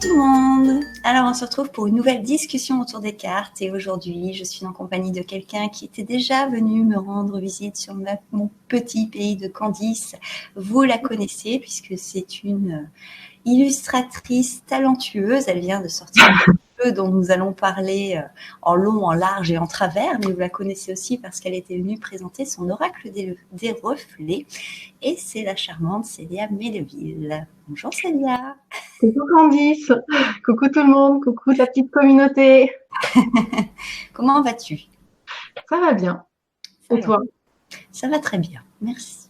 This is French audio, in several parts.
tout le monde. Alors on se retrouve pour une nouvelle discussion autour des cartes et aujourd'hui je suis en compagnie de quelqu'un qui était déjà venu me rendre visite sur mon petit pays de Candice. Vous la connaissez puisque c'est une illustratrice talentueuse. Elle vient de sortir un jeu dont nous allons parler en long, en large et en travers, mais vous la connaissez aussi parce qu'elle était venue présenter son oracle des reflets. Et c'est la charmante Célia Melleville. Bonjour Célia. Coucou Candice, coucou tout le monde, coucou ta petite communauté. Comment vas-tu? Ça va bien. Et toi? Ça va très bien, merci.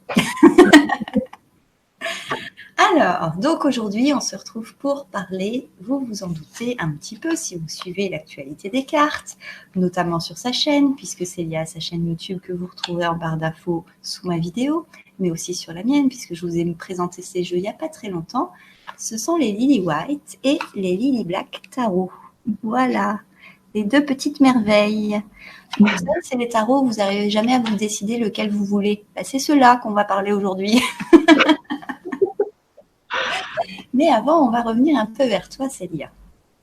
Alors, donc aujourd'hui, on se retrouve pour parler, vous vous en doutez un petit peu si vous suivez l'actualité des cartes, notamment sur sa chaîne, puisque Célia a sa chaîne YouTube que vous retrouverez en barre d'infos sous ma vidéo, mais aussi sur la mienne, puisque je vous ai présenté ces jeux il n'y a pas très longtemps. Ce sont les Lily White et les Lily Black Tarot. Voilà, les deux petites merveilles. Vous savez, c'est les tarots, vous n'arrivez jamais à vous décider lequel vous voulez. Ben, c'est ceux-là qu'on va parler aujourd'hui. Mais avant, on va revenir un peu vers toi, Célia.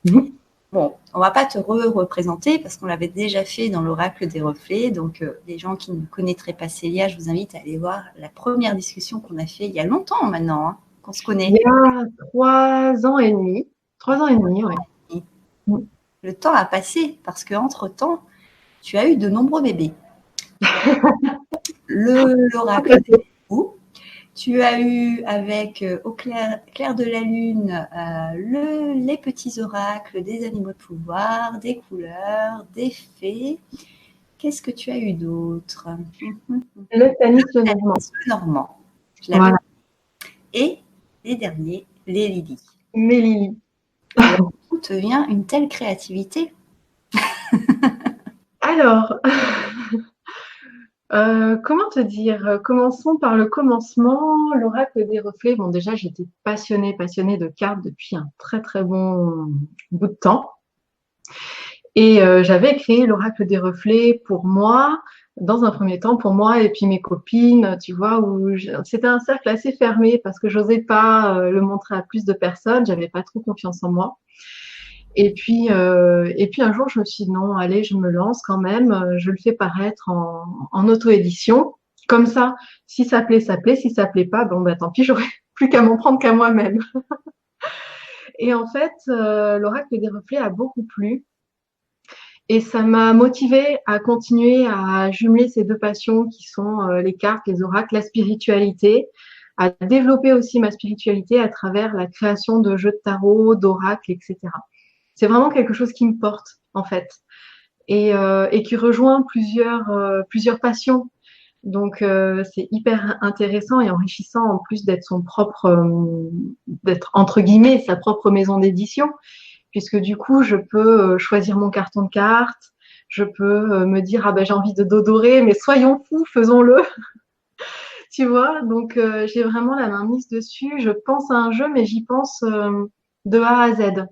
Bon, on ne va pas te représenter parce qu'on l'avait déjà fait dans l'oracle des reflets. Donc, les gens qui ne connaîtraient pas Célia, je vous invite à aller voir la première discussion qu'on a fait il y a longtemps maintenant, hein, qu'on se connaît. Il y a 3 ans et demi. 3 ans et demi, oui. Le temps a passé parce qu'entre-temps, tu as eu de nombreux bébés. L'oracle des fous. Tu as eu avec au clair de la lune les petits oracles des animaux de pouvoir, des couleurs, des fées. Qu'est-ce que tu as eu d'autre? Le Tanis normand. Voilà. Et les derniers, les Lily. Mes Lily. D'où te vient une telle créativité? Alors, comment te dire? Commençons par le commencement, l'oracle des reflets. Bon, déjà, j'étais passionnée de cartes depuis un très très bon bout de temps. Et j'avais créé l'oracle des reflets pour moi, dans un premier temps pour moi et puis mes copines, tu vois, c'était un cercle assez fermé parce que j'osais pas le montrer à plus de personnes, j'avais pas trop confiance en moi. Et puis un jour, je me suis dit non, allez, je me lance quand même, je le fais paraître en auto-édition. Comme ça, si ça plaît, ça plaît. Si ça plaît pas, bon, bah tant pis, j'aurais plus qu'à m'en prendre qu'à moi-même. Et en fait, l'oracle des reflets a beaucoup plu. Et ça m'a motivée à continuer à jumeler ces deux passions qui sont les cartes, les oracles, la spiritualité, à développer aussi ma spiritualité à travers la création de jeux de tarot, d'oracles, etc. C'est vraiment quelque chose qui me porte, en fait, et qui rejoint plusieurs passions. Donc, c'est hyper intéressant et enrichissant en plus d'être d'être entre guillemets sa propre maison d'édition, puisque du coup, je peux choisir mon carton de cartes, je peux me dire ah ben j'ai envie de dos doré, mais soyons fous, faisons-le, tu vois. Donc j'ai vraiment la main mise dessus. Je pense à un jeu, mais j'y pense de A à Z.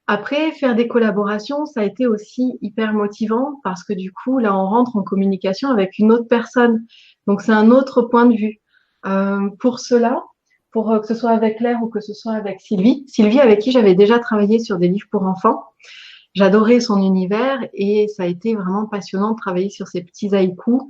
Après, faire des collaborations, ça a été aussi hyper motivant parce que du coup, là, on rentre en communication avec une autre personne. Donc, c'est un autre point de vue. Pour cela, pour que ce soit avec Claire ou que ce soit avec Sylvie, avec qui j'avais déjà travaillé sur des livres pour enfants, j'adorais son univers et ça a été vraiment passionnant de travailler sur ces petits haïkus.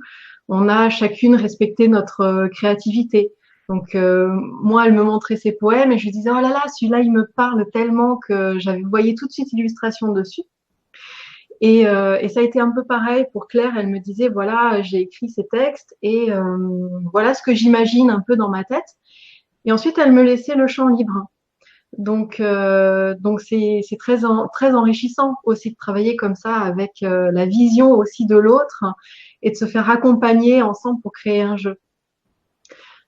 On a chacune respecté notre créativité. Donc moi, elle me montrait ses poèmes et je lui disais oh là là, celui-là il me parle tellement que j'avais voyé tout de suite l'illustration dessus. Et ça a été un peu pareil pour Claire. Elle me disait voilà, j'ai écrit ces textes et voilà ce que j'imagine un peu dans ma tête. Et ensuite, elle me laissait le champ libre. Donc c'est très enrichissant aussi de travailler comme ça avec la vision aussi de l'autre et de se faire accompagner ensemble pour créer un jeu.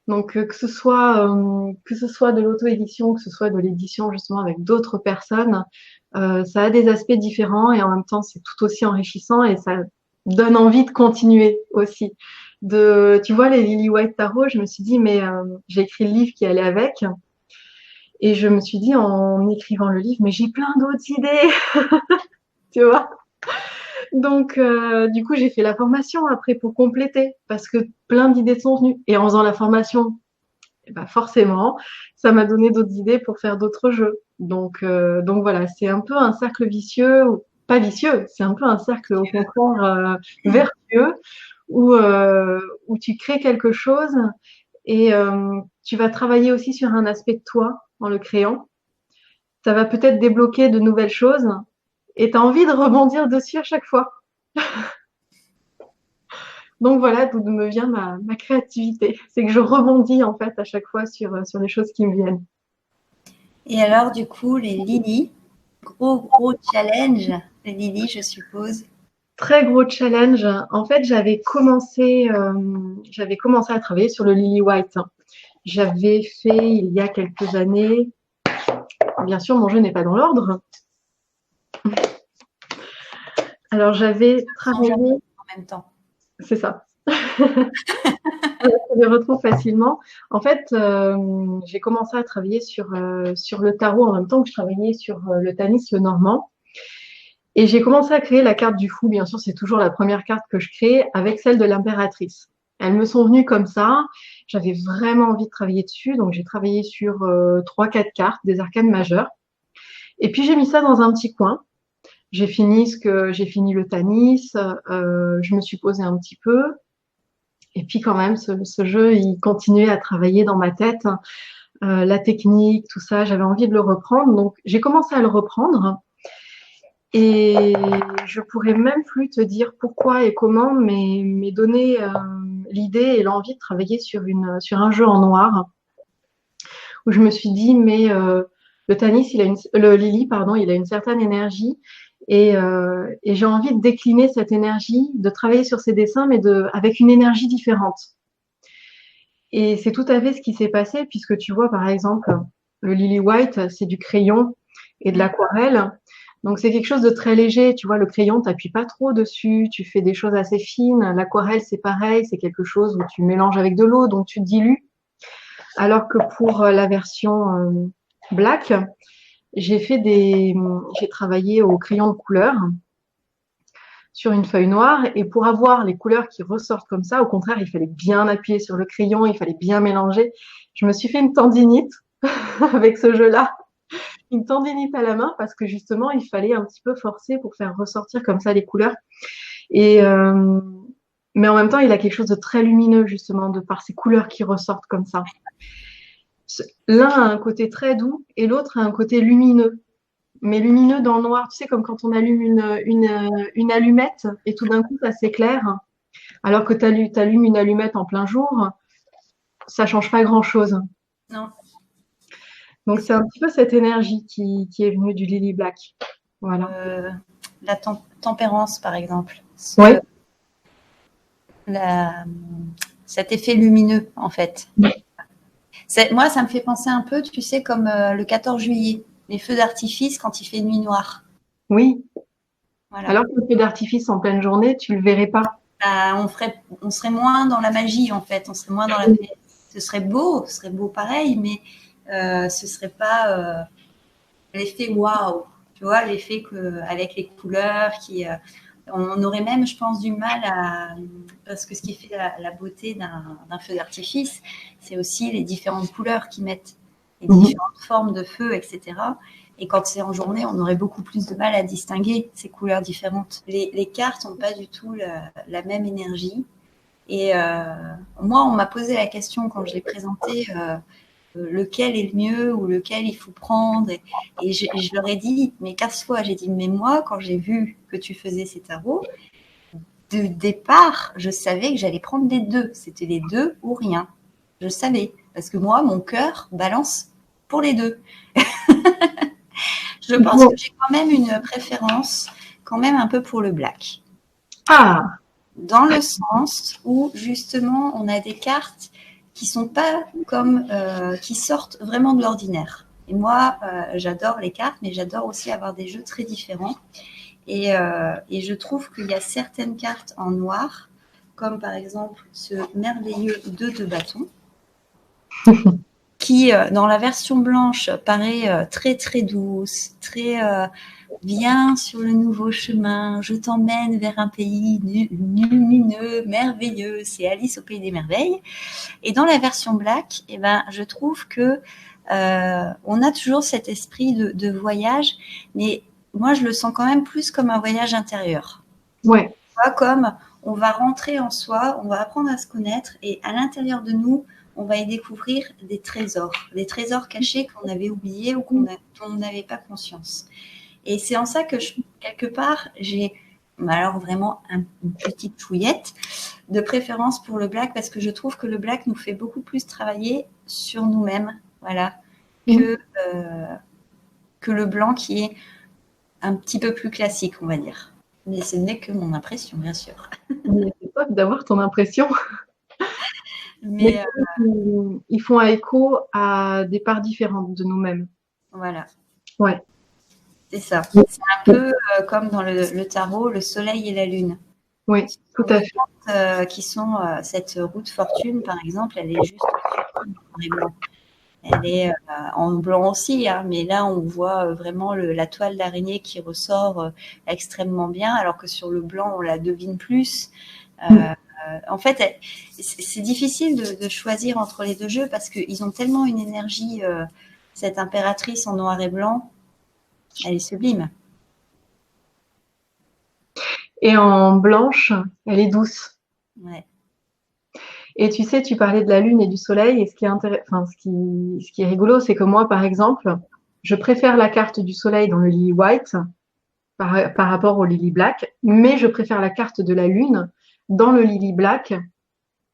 Donc que ce soit de l'auto-édition, que ce soit de l'édition justement avec d'autres personnes, ça a des aspects différents et en même temps c'est tout aussi enrichissant et ça donne envie de continuer aussi. Tu vois les Lily White Tarot, je me suis dit mais j'ai écrit le livre qui allait avec. Et je me suis dit en écrivant le livre, mais j'ai plein d'autres idées, tu vois. Donc, du coup, j'ai fait la formation après pour compléter, parce que plein d'idées sont venues. Et en faisant la formation, eh ben forcément, ça m'a donné d'autres idées pour faire d'autres jeux. Donc voilà, c'est un peu un cercle vicieux, pas vicieux, c'est un peu un cercle au contraire vertueux où tu crées quelque chose et tu vas travailler aussi sur un aspect de toi en le créant. Ça va peut-être débloquer de nouvelles choses et tu as envie de rebondir dessus à chaque fois. Donc voilà d'où me vient ma créativité. C'est que je rebondis en fait à chaque fois sur les choses qui me viennent. Et alors, du coup, les Lily, gros challenge, les Lily, je suppose. Très gros challenge. En fait, j'avais commencé à travailler sur le Lily White. J'avais fait il y a quelques années. Bien sûr, mon jeu n'est pas dans l'ordre. Alors, j'avais travaillé. En même temps. C'est ça. Je les retrouve facilement. En fait, j'ai commencé à travailler sur le tarot en même temps que je travaillais sur le Tanis, le Normand. Et j'ai commencé à créer la carte du fou. Bien sûr, c'est toujours la première carte que je crée avec celle de l'impératrice. Elles me sont venues comme ça. J'avais vraiment envie de travailler dessus. Donc, j'ai travaillé sur 3-4 cartes des arcanes majeures. Et puis, j'ai mis ça dans un petit coin. J'ai fini le Tanis. Je me suis posée un petit peu. Et puis, quand même, ce jeu, il continuait à travailler dans ma tête. La technique, tout ça, j'avais envie de le reprendre. Donc, j'ai commencé à le reprendre. Et je pourrais même plus te dire pourquoi et comment, mais donner l'idée et l'envie de travailler sur un jeu en noir, où je me suis dit, mais le Tanis, le Lily, pardon, il a une certaine énergie, et j'ai envie de décliner cette énergie, de travailler sur ces dessins, mais avec une énergie différente. Et c'est tout à fait ce qui s'est passé, puisque tu vois, par exemple, le Lily White, c'est du crayon et de l'aquarelle. Donc, c'est quelque chose de très léger. Tu vois, le crayon, t'appuies pas trop dessus. Tu fais des choses assez fines. L'aquarelle, c'est pareil. C'est quelque chose où tu mélanges avec de l'eau, donc tu dilues. Alors que pour la version black, j'ai travaillé au crayon de couleur sur une feuille noire. Et pour avoir les couleurs qui ressortent comme ça, au contraire, il fallait bien appuyer sur le crayon. Il fallait bien mélanger. Je me suis fait une tendinite avec ce jeu-là. Une tendinite à la main parce que justement, il fallait un petit peu forcer pour faire ressortir comme ça les couleurs. Et mais en même temps, il a quelque chose de très lumineux justement de par ces couleurs qui ressortent comme ça. L'un a un côté très doux et l'autre a un côté lumineux. Mais lumineux dans le noir, tu sais, comme quand on allume une allumette et tout d'un coup, ça s'éclaire. Alors que tu allumes une allumette en plein jour, ça change pas grand-chose. Non. Donc, c'est un petit peu cette énergie qui est venue du Lily Black. Voilà. La tempérance, par exemple. Oui. Cet effet lumineux, en fait. Oui. Moi, ça me fait penser un peu, tu sais, comme le 14 juillet, les feux d'artifice quand il fait nuit noire. Oui. Voilà. Alors qu'un feu d'artifice en pleine journée, tu le verrais pas. On serait moins dans la magie, en fait. On serait moins dans la. Ce serait beau pareil, mais ce serait pas l'effet waouh. Tu vois, l'effet avec les couleurs on aurait même, je pense, du mal parce que ce qui fait la beauté d'un feu d'artifice, c'est aussi les différentes couleurs qu'ils mettent, les différentes formes de feu, etc. Et quand c'est en journée, on aurait beaucoup plus de mal à distinguer ces couleurs différentes. Les cartes n'ont pas du tout la même énergie. Et moi, on m'a posé la question quand je l'ai présenté, lequel est le mieux ou lequel il faut prendre. Et je leur ai dit, mais 15 fois, j'ai dit, mais moi, quand j'ai vu que tu faisais ces tarots, de départ, je savais que j'allais prendre les deux. C'était les deux ou rien. Je savais. Parce que moi, mon cœur balance pour les deux. Je pense que j'ai quand même une préférence, quand même un peu pour le black. Ah. Dans le sens où, justement, on a des cartes qui sont pas comme qui sortent vraiment de l'ordinaire. Et moi, j'adore les cartes, mais j'adore aussi avoir des jeux très différents. Et je trouve qu'il y a certaines cartes en noir, comme par exemple ce merveilleux 2 de bâton, qui, dans la version blanche, paraît très très douce, très viens sur le nouveau chemin, je t'emmène vers un pays lumineux, merveilleux, c'est Alice au pays des merveilles. Et dans la version black, je trouve que on a toujours cet esprit de voyage, mais moi, je le sens quand même plus comme un voyage intérieur. Ouais. Pas comme on va rentrer en soi, on va apprendre à se connaître et à l'intérieur de nous, on va y découvrir des trésors cachés qu'on avait oubliés ou dont on n'avait pas conscience. Et c'est en ça que, quelque part, j'ai alors vraiment une petite touillette de préférence pour le black parce que je trouve que le black nous fait beaucoup plus travailler sur nous-mêmes, voilà, que le blanc qui est un petit peu plus classique, on va dire. Mais ce n'est que mon impression, bien sûr. C'est top d'avoir ton impression. Mais ils font écho à des parts différentes de nous-mêmes. voilà. Ouais. C'est ça. C'est un peu comme dans le tarot, le soleil et la lune. Oui, tout à fait. Qui sont cette roue de fortune, par exemple, elle est juste en blanc. Elle est en blanc aussi, hein, mais là, on voit vraiment la toile d'araignée qui ressort extrêmement bien, alors que sur le blanc, on la devine plus. En fait, c'est difficile de choisir entre les deux jeux parce qu'ils ont tellement une énergie, cette impératrice en noir et blanc, elle est sublime. Et en blanche, elle est douce. Ouais. Et tu sais, tu parlais de la lune et du soleil, et ce qui est rigolo, c'est que moi, par exemple, je préfère la carte du soleil dans le lily white par rapport au lily black, mais je préfère la carte de la lune dans le lily black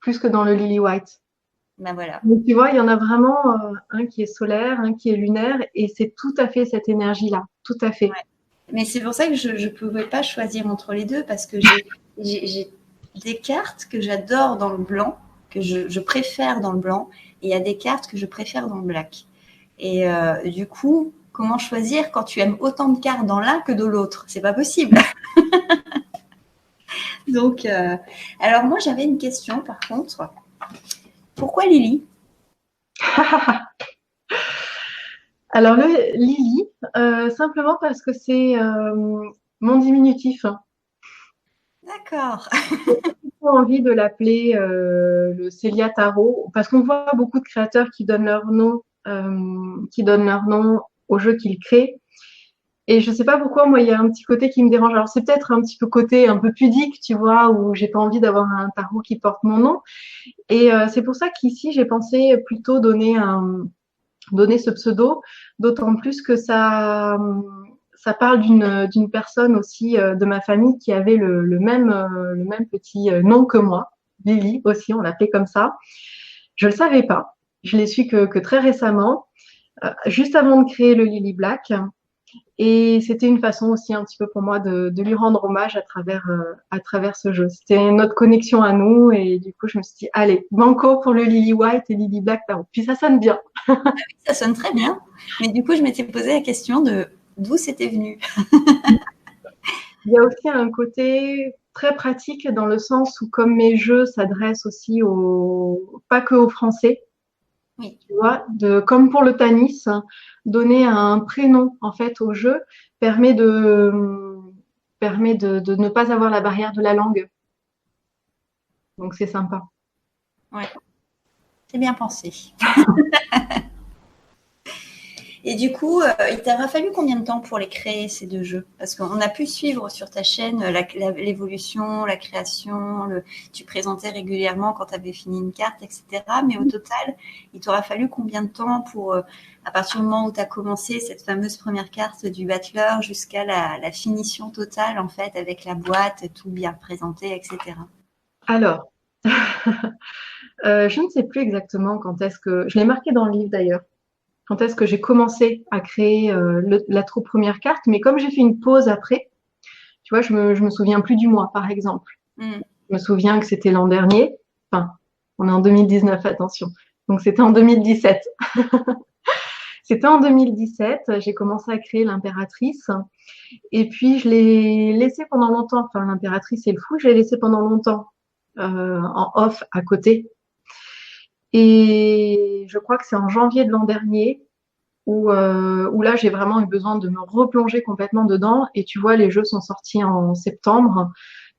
plus que dans le lily white. Ben voilà. Donc, tu vois, il y en a vraiment un qui est solaire, un qui est lunaire, et c'est tout à fait cette énergie-là, tout à fait. Ouais. Mais c'est pour ça que je ne pouvais pas choisir entre les deux parce que j'ai des cartes que j'adore dans le blanc, que je préfère dans le blanc, et il y a des cartes que je préfère dans le black. Et du coup, comment choisir quand tu aimes autant de cartes dans l'un que de l'autre? C'est pas possible. Donc, alors moi j'avais une question par contre. Pourquoi Lily? Alors, le Lily, simplement parce que c'est mon diminutif. D'accord. J'ai envie de l'appeler le Célia Tarot, parce qu'on voit beaucoup de créateurs qui donnent leur nom au jeu qu'ils créent. Et je sais pas pourquoi, moi, il y a un petit côté qui me dérange. Alors, c'est peut-être un petit peu côté un peu pudique, tu vois, où j'ai pas envie d'avoir un tarot qui porte mon nom. Et c'est pour ça qu'ici, j'ai pensé plutôt donner ce pseudo, d'autant plus que ça parle d'une personne aussi de ma famille qui avait le même petit nom que moi, Lily aussi, on l'appelait comme ça. Je le savais pas, je l'ai su que très récemment, juste avant de créer le Lily Black. Et c'était une façon aussi un petit peu pour moi de lui rendre hommage à travers ce jeu. C'était notre connexion à nous et du coup je me suis dit allez, banco pour le Lily White et Lily Black. Puis ça sonne bien. Ça sonne très bien. Mais du coup, je m'étais posé la question de d'où c'était venu. Il y a aussi un côté très pratique dans le sens où comme mes jeux s'adressent aussi pas que aux Français, Oui. tu vois, comme pour le Tanis, donner un prénom en fait au jeu permet de ne pas avoir la barrière de la langue. Donc c'est sympa. Ouais. C'est bien pensé. Et du coup, il t'aura fallu combien de temps pour les créer, ces deux jeux? Parce qu'on a pu suivre sur ta chaîne l'évolution, la création, tu présentais régulièrement quand tu avais fini une carte, etc. Mais au total, il t'aura fallu combien de temps pour, à partir du moment où tu as commencé cette fameuse première carte du Battler jusqu'à la finition totale, en fait, avec la boîte, tout bien présenté, etc. Alors, je ne sais plus exactement quand est-ce que... Je l'ai marqué dans le livre d'ailleurs. Quand est-ce que j'ai commencé à créer la toute première carte. Mais comme j'ai fait une pause après, tu vois, je me souviens plus du mois, par exemple. Mm. Je me souviens que c'était l'an dernier. Enfin, on est en 2019, attention. Donc, c'était en 2017. C'était en 2017. J'ai commencé à créer l'impératrice. Et puis, je l'ai laissé pendant longtemps. Enfin, l'impératrice et le fou, je l'ai laissé pendant longtemps en off à côté. Et je crois que c'est en janvier de l'an dernier où là, j'ai vraiment eu besoin de me replonger complètement dedans. Et tu vois, les jeux sont sortis en septembre.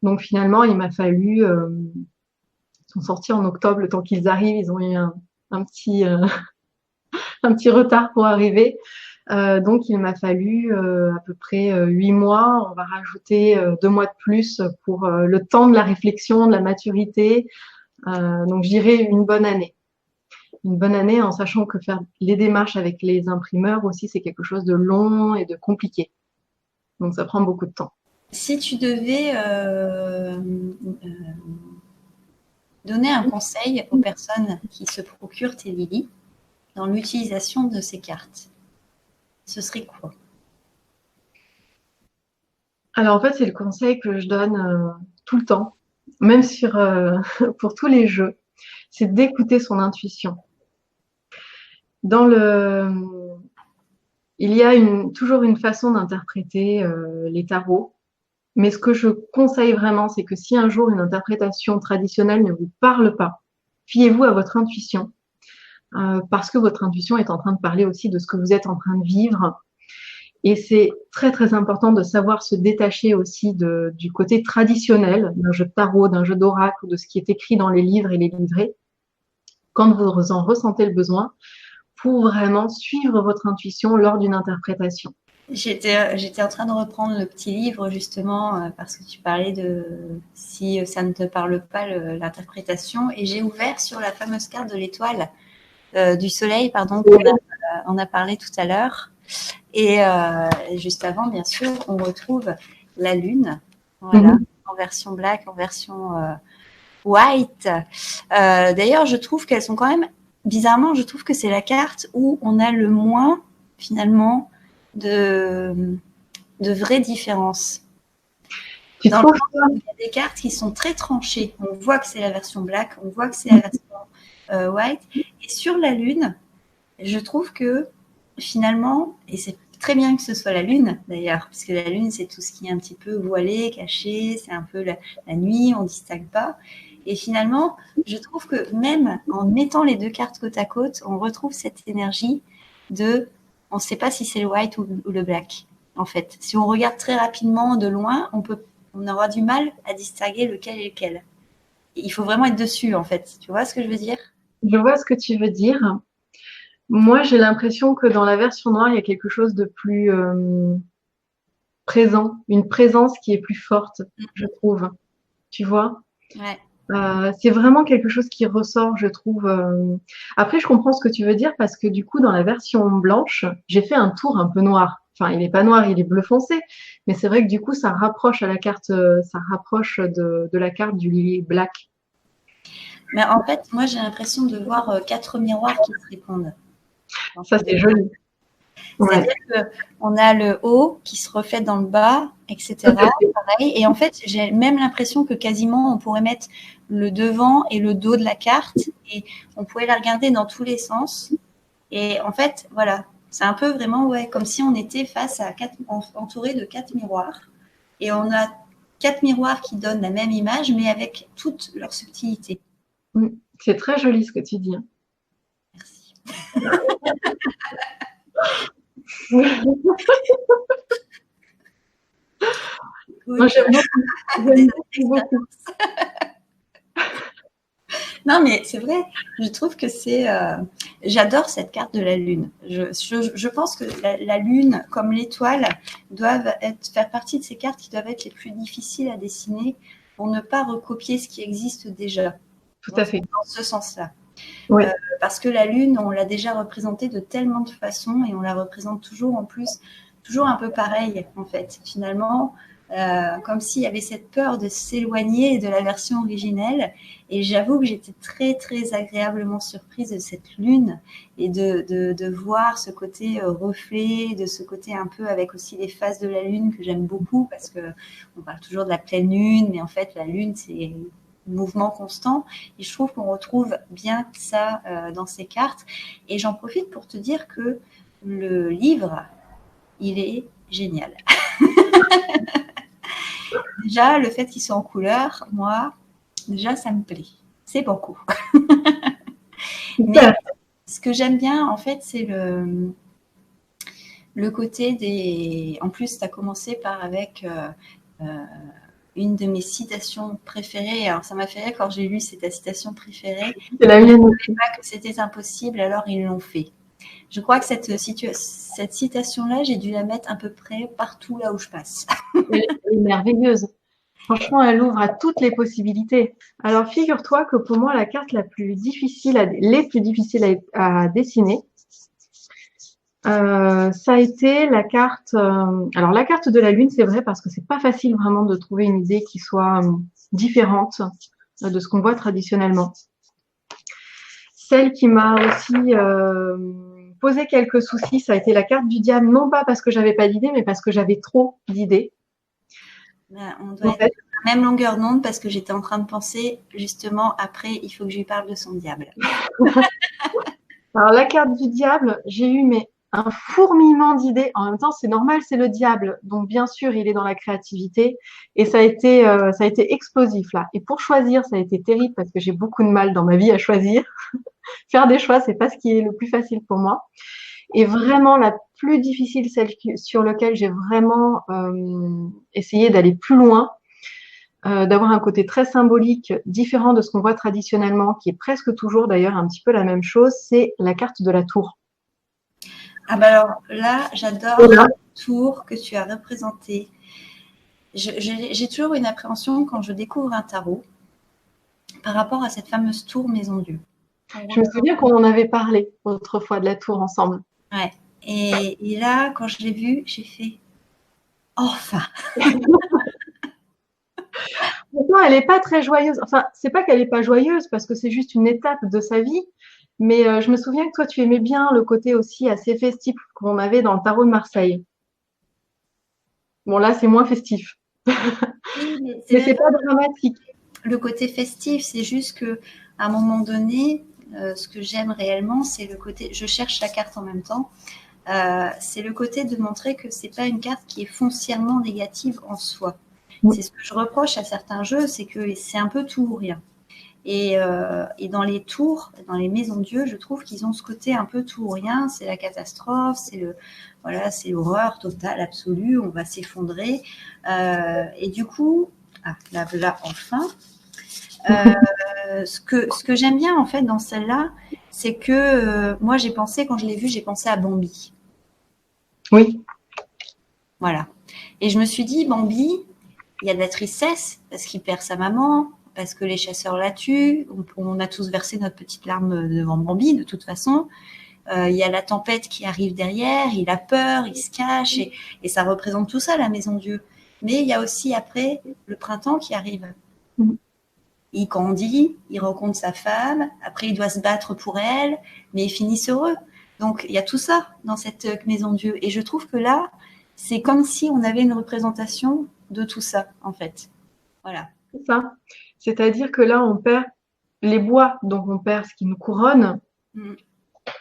Donc finalement, il m'a fallu... ils sont sortis en octobre, le temps qu'ils arrivent. Ils ont eu un petit un petit retard pour arriver. Donc, il m'a fallu à peu près 8 mois. On va rajouter 2 mois de plus pour le temps de la réflexion, de la maturité. Donc, je dirais une bonne année. Une bonne année en sachant que faire les démarches avec les imprimeurs aussi, c'est quelque chose de long et de compliqué. Donc, ça prend beaucoup de temps. Si tu devais donner un conseil aux personnes qui se procurent tes Lily dans l'utilisation de ces cartes, ce serait quoi? Alors, en fait, c'est le conseil que je donne tout le temps, même pour tous les jeux, c'est d'écouter son intuition. Il y a toujours une façon d'interpréter les tarots, mais ce que je conseille vraiment, c'est que si un jour une interprétation traditionnelle ne vous parle pas, fiez-vous à votre intuition, parce que votre intuition est en train de parler aussi de ce que vous êtes en train de vivre. Et c'est très très important de savoir se détacher aussi du côté traditionnel d'un jeu de tarot, d'un jeu d'oracle ou de ce qui est écrit dans les livres et les livrets, quand vous en ressentez le besoin, pour vraiment suivre votre intuition lors d'une interprétation. J'étais en train de reprendre le petit livre justement parce que tu parlais de si ça ne te parle pas l'interprétation, et j'ai ouvert sur la fameuse carte de l'étoile du soleil, pardon, on a parlé tout à l'heure, et juste avant, bien sûr, on retrouve la lune, voilà, en version black, en version white. D'ailleurs, je trouve qu'elles sont quand même, bizarrement, je trouve que c'est la carte où on a le moins finalement de vraies différences. Il y a des cartes qui sont très tranchées. On voit que c'est la version black, on voit que c'est la version white. Et sur la lune, je trouve que finalement, et c'est très bien que ce soit la lune d'ailleurs, parce que la lune, c'est tout ce qui est un petit peu voilé, caché, c'est un peu la nuit, on ne distingue pas. Et finalement, je trouve que même en mettant les deux cartes côte à côte, on retrouve cette énergie de on ne sait pas si c'est le white ou le black, en fait. Si on regarde très rapidement de loin, on aura du mal à distinguer lequel est lequel. Il faut vraiment être dessus, en fait. Tu vois ce que je veux dire? Je vois ce que tu veux dire. Moi, j'ai l'impression que dans la version noire, il y a quelque chose de plus présent, une présence qui est plus forte, je trouve. Tu vois? Ouais. C'est vraiment quelque chose qui ressort, je trouve. Après, je comprends ce que tu veux dire parce que du coup, dans la version blanche, j'ai fait un tour un peu noir. Enfin, il n'est pas noir, il est bleu foncé. Mais c'est vrai que du coup, ça rapproche à la carte, ça rapproche de la carte du Lily Black. Mais en fait, moi, j'ai l'impression de voir 4 miroirs qui se répondent. Ça, c'est joli. C'est-à-dire qu'on a le haut qui se reflète dans le bas, etc. Pareil. Et en fait, j'ai même l'impression que quasiment on pourrait mettre le devant et le dos de la carte et on pourrait la regarder dans tous les sens. Et en fait, voilà, c'est un peu vraiment comme si on était face à entouré de 4 miroirs. Et on a 4 miroirs qui donnent la même image, mais avec toute leur subtilité. C'est très joli ce que tu dis. Merci. Moi, j'aime beaucoup. Non, mais c'est vrai, je trouve que j'adore cette carte de la Lune. Je pense que la Lune, comme l'étoile, doivent faire partie de ces cartes qui doivent être les plus difficiles à dessiner pour ne pas recopier ce qui existe déjà. Tout à fait. Dans ce sens-là. Oui. Parce que la Lune, on l'a déjà représentée de tellement de façons et on la représente toujours en plus, toujours un peu pareil, en fait. Finalement, comme s'il y avait cette peur de s'éloigner de la version originelle. Et j'avoue que j'étais très, très agréablement surprise de cette lune et de voir ce côté reflet, de ce côté un peu avec aussi les phases de la lune que j'aime beaucoup parce qu'on parle toujours de la pleine lune, mais en fait, la lune, c'est mouvement constant. Et je trouve qu'on retrouve bien ça dans ces cartes. Et j'en profite pour te dire que le livre, il est génial. Déjà, le fait qu'il soit en couleur, moi, déjà, ça me plaît. C'est beaucoup. Mais ce que j'aime bien, en fait, c'est le côté des... En plus, tu as commencé avec une de mes citations préférées. Alors, ça m'a fait rire quand j'ai lu, c'est ta citation préférée. C'est la mienne. Je ne savais pas que c'était impossible, alors ils l'ont fait. Je crois que cette citation-là, j'ai dû la mettre à peu près partout là où je passe. Elle est merveilleuse. Franchement, elle ouvre à toutes les possibilités. Alors, figure-toi que pour moi, la carte la plus difficile, les plus difficiles à dessiner, ça a été la carte. Alors, la carte de la Lune, c'est vrai parce que c'est pas facile vraiment de trouver une idée qui soit différente de ce qu'on voit traditionnellement. Celle qui m'a aussi posé quelques soucis, ça a été la carte du diable, non pas parce que j'avais pas d'idées, mais parce que j'avais trop d'idées. On doit être à la même longueur d'onde parce que j'étais en train de penser justement après, il faut que je lui parle de son diable. Alors la carte du diable, j'ai eu un fourmillement d'idées. En même temps, c'est normal, c'est le diable, donc bien sûr, il est dans la créativité et ça a été explosif là. Et pour choisir, ça a été terrible parce que j'ai beaucoup de mal dans ma vie à choisir. Faire des choix, c'est pas ce qui est le plus facile pour moi. Et vraiment, la plus difficile, celle sur laquelle j'ai vraiment essayé d'aller plus loin, d'avoir un côté très symbolique, différent de ce qu'on voit traditionnellement, qui est presque toujours d'ailleurs un petit peu la même chose, c'est la carte de la tour. Ah bah alors là, j'adore la tour que tu as représentée. J'ai toujours une appréhension quand je découvre un tarot par rapport à cette fameuse tour Maison Dieu. Je me souviens qu'on en avait parlé autrefois de la tour ensemble. Ouais. Et là, quand je l'ai vue, j'ai fait enfin. Pourtant, elle n'est pas très joyeuse. Enfin, c'est pas qu'elle n'est pas joyeuse parce que c'est juste une étape de sa vie. Mais je me souviens que toi, tu aimais bien le côté aussi assez festif qu'on avait dans le tarot de Marseille. Bon, là, c'est moins festif. Oui, mais c'est pas dramatique. Le côté festif, c'est juste que à un moment donné, ce que j'aime réellement, c'est le côté. Je cherche la carte en même temps. C'est le côté de montrer que c'est pas une carte qui est foncièrement négative en soi. C'est ce que je reproche à certains jeux, c'est que c'est un peu tout ou rien. Et dans les tours, dans les maisons Dieu, je trouve qu'ils ont ce côté un peu tout ou rien. C'est la catastrophe, c'est l'horreur totale, absolue. On va s'effondrer. Et du coup, là enfin. Ce que j'aime bien en fait dans celle-là, c'est que moi j'ai pensé, quand je l'ai vue, j'ai pensé à Bambi. Oui. Voilà. Et je me suis dit, Bambi, il y a de la tristesse parce qu'il perd sa maman, parce que les chasseurs la tuent. On a tous versé notre petite larme devant Bambi de toute façon. Il y a la tempête qui arrive derrière, il a peur, il se cache et ça représente tout ça, la maison Dieu. Mais il y a aussi après le printemps qui arrive. Il grandit, il rencontre sa femme, après il doit se battre pour elle, mais ils finissent heureux. Donc il y a tout ça dans cette maison Dieu. Et je trouve que là, c'est comme si on avait une représentation de tout ça, en fait. Voilà. C'est ça. C'est-à-dire que là, on perd les bois, donc on perd ce qui nous couronne,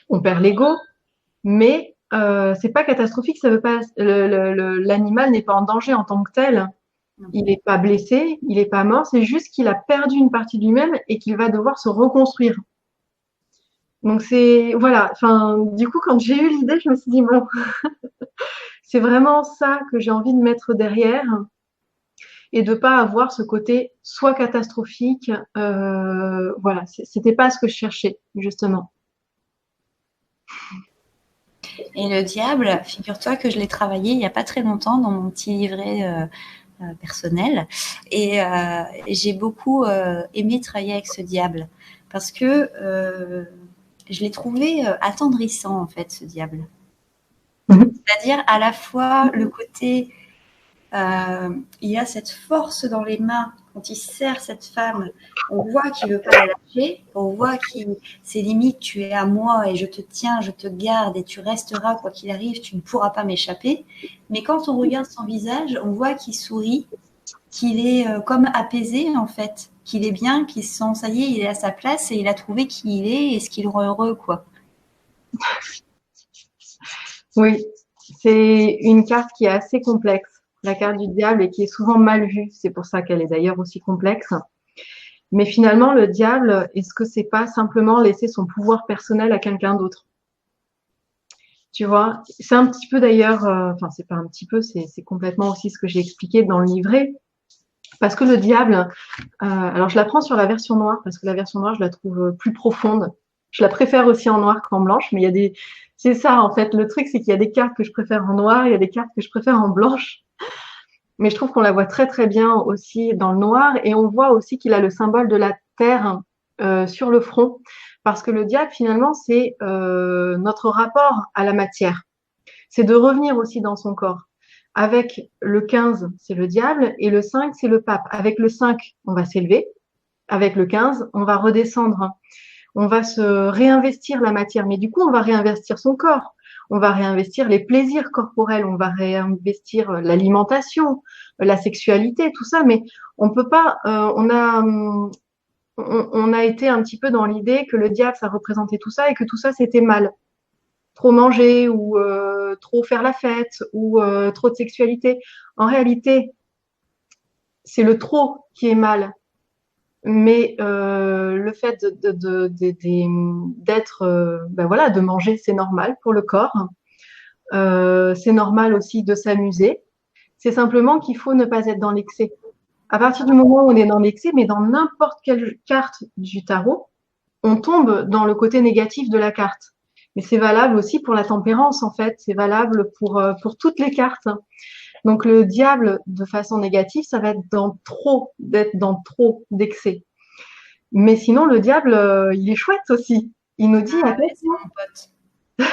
on perd l'ego, mais c'est pas catastrophique, ça veut pas l'animal n'est pas en danger en tant que tel. Il n'est pas blessé, il n'est pas mort, c'est juste qu'il a perdu une partie de lui-même et qu'il va devoir se reconstruire. Donc c'est voilà, enfin du coup quand j'ai eu l'idée, je me suis dit bon, c'est vraiment ça que j'ai envie de mettre derrière et de pas avoir ce côté soit catastrophique, voilà, c'était pas ce que je cherchais justement. Et le diable, figure-toi que je l'ai travaillé il n'y a pas très longtemps dans mon petit livret personnel. Et j'ai beaucoup aimé travailler avec ce diable parce que je l'ai trouvé attendrissant, en fait, ce diable. C'est-à-dire à la fois le côté, il a cette force dans les mains quand il serre cette femme, on voit qu'il veut pas la lâcher, on voit qu'il, c'est limite, tu es à moi et je te tiens, je te garde et tu resteras quoi qu'il arrive, tu ne pourras pas m'échapper. Mais quand on regarde son visage, on voit qu'il sourit, qu'il est comme apaisé en fait, qu'il est bien, qu'il se sent, ça y est, il est à sa place et il a trouvé qui il est et ce qui le rend heureux, quoi. Oui, c'est une carte qui est assez complexe, la carte du diable, et qui est souvent mal vue. C'est pour ça qu'elle est d'ailleurs aussi complexe. Mais finalement, le diable, est-ce que c'est pas simplement laisser son pouvoir personnel à quelqu'un d'autre? Tu vois, c'est un petit peu d'ailleurs, enfin c'est pas un petit peu, c'est complètement aussi ce que j'ai expliqué dans le livret. Parce que le diable, alors je la prends sur la version noire, parce que la version noire, je la trouve plus profonde. Je la préfère aussi en noir qu'en blanche, mais il y a des, c'est ça en fait. Le truc, c'est qu'il y a des cartes que je préfère en noir, il y a des cartes que je préfère en blanche. Mais je trouve qu'on la voit très très bien aussi dans le noir, et on voit aussi qu'il a le symbole de la terre sur le front, parce que le diable finalement c'est notre rapport à la matière. C'est de revenir aussi dans son corps. Avec le 15, c'est le diable, et le 5, c'est le pape. Avec le 5, on va s'élever. Avec le 15, on va redescendre. On va se réinvestir la matière. Mais du coup, on va réinvestir son corps. On va réinvestir les plaisirs corporels. On va réinvestir l'alimentation, la sexualité, tout ça. Mais on peut pas, on a été un petit peu dans l'idée que le diable, ça représentait tout ça et que tout ça, c'était mal. Trop manger ou trop faire la fête ou trop de sexualité. En réalité, c'est le trop qui est mal. Mais le fait d'être, ben voilà, de manger, c'est normal pour le corps. C'est normal aussi de s'amuser. C'est simplement qu'il faut ne pas être dans l'excès. À partir du moment où on est dans l'excès, mais dans n'importe quelle carte du tarot, on tombe dans le côté négatif de la carte. Mais c'est valable aussi pour la tempérance, en fait. C'est valable pour toutes les cartes. Donc, le diable, de façon négative, ça va être d'être dans trop d'excès. Mais sinon, le diable, il est chouette aussi. Il nous dit, ouais, c'est mon pote. Ouais,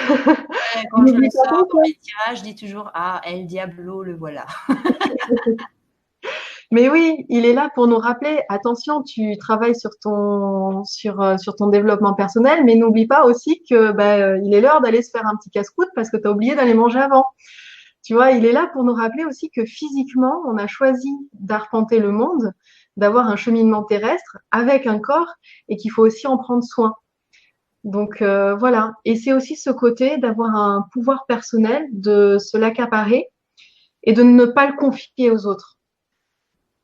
quand je le n'oublie pas sors ton dans cœur. mes tirages, je dis toujours ah El Diablo, le voilà. Mais oui, il est là pour nous rappeler, attention, tu travailles sur ton développement personnel, mais n'oublie pas aussi que il est l'heure d'aller se faire un petit casse-croûte parce que tu as oublié d'aller manger avant. Tu vois, il est là pour nous rappeler aussi que physiquement, on a choisi d'arpenter le monde, d'avoir un cheminement terrestre avec un corps et qu'il faut aussi en prendre soin. Donc voilà. Et c'est aussi ce côté d'avoir un pouvoir personnel, de se l'accaparer et de ne pas le confier aux autres,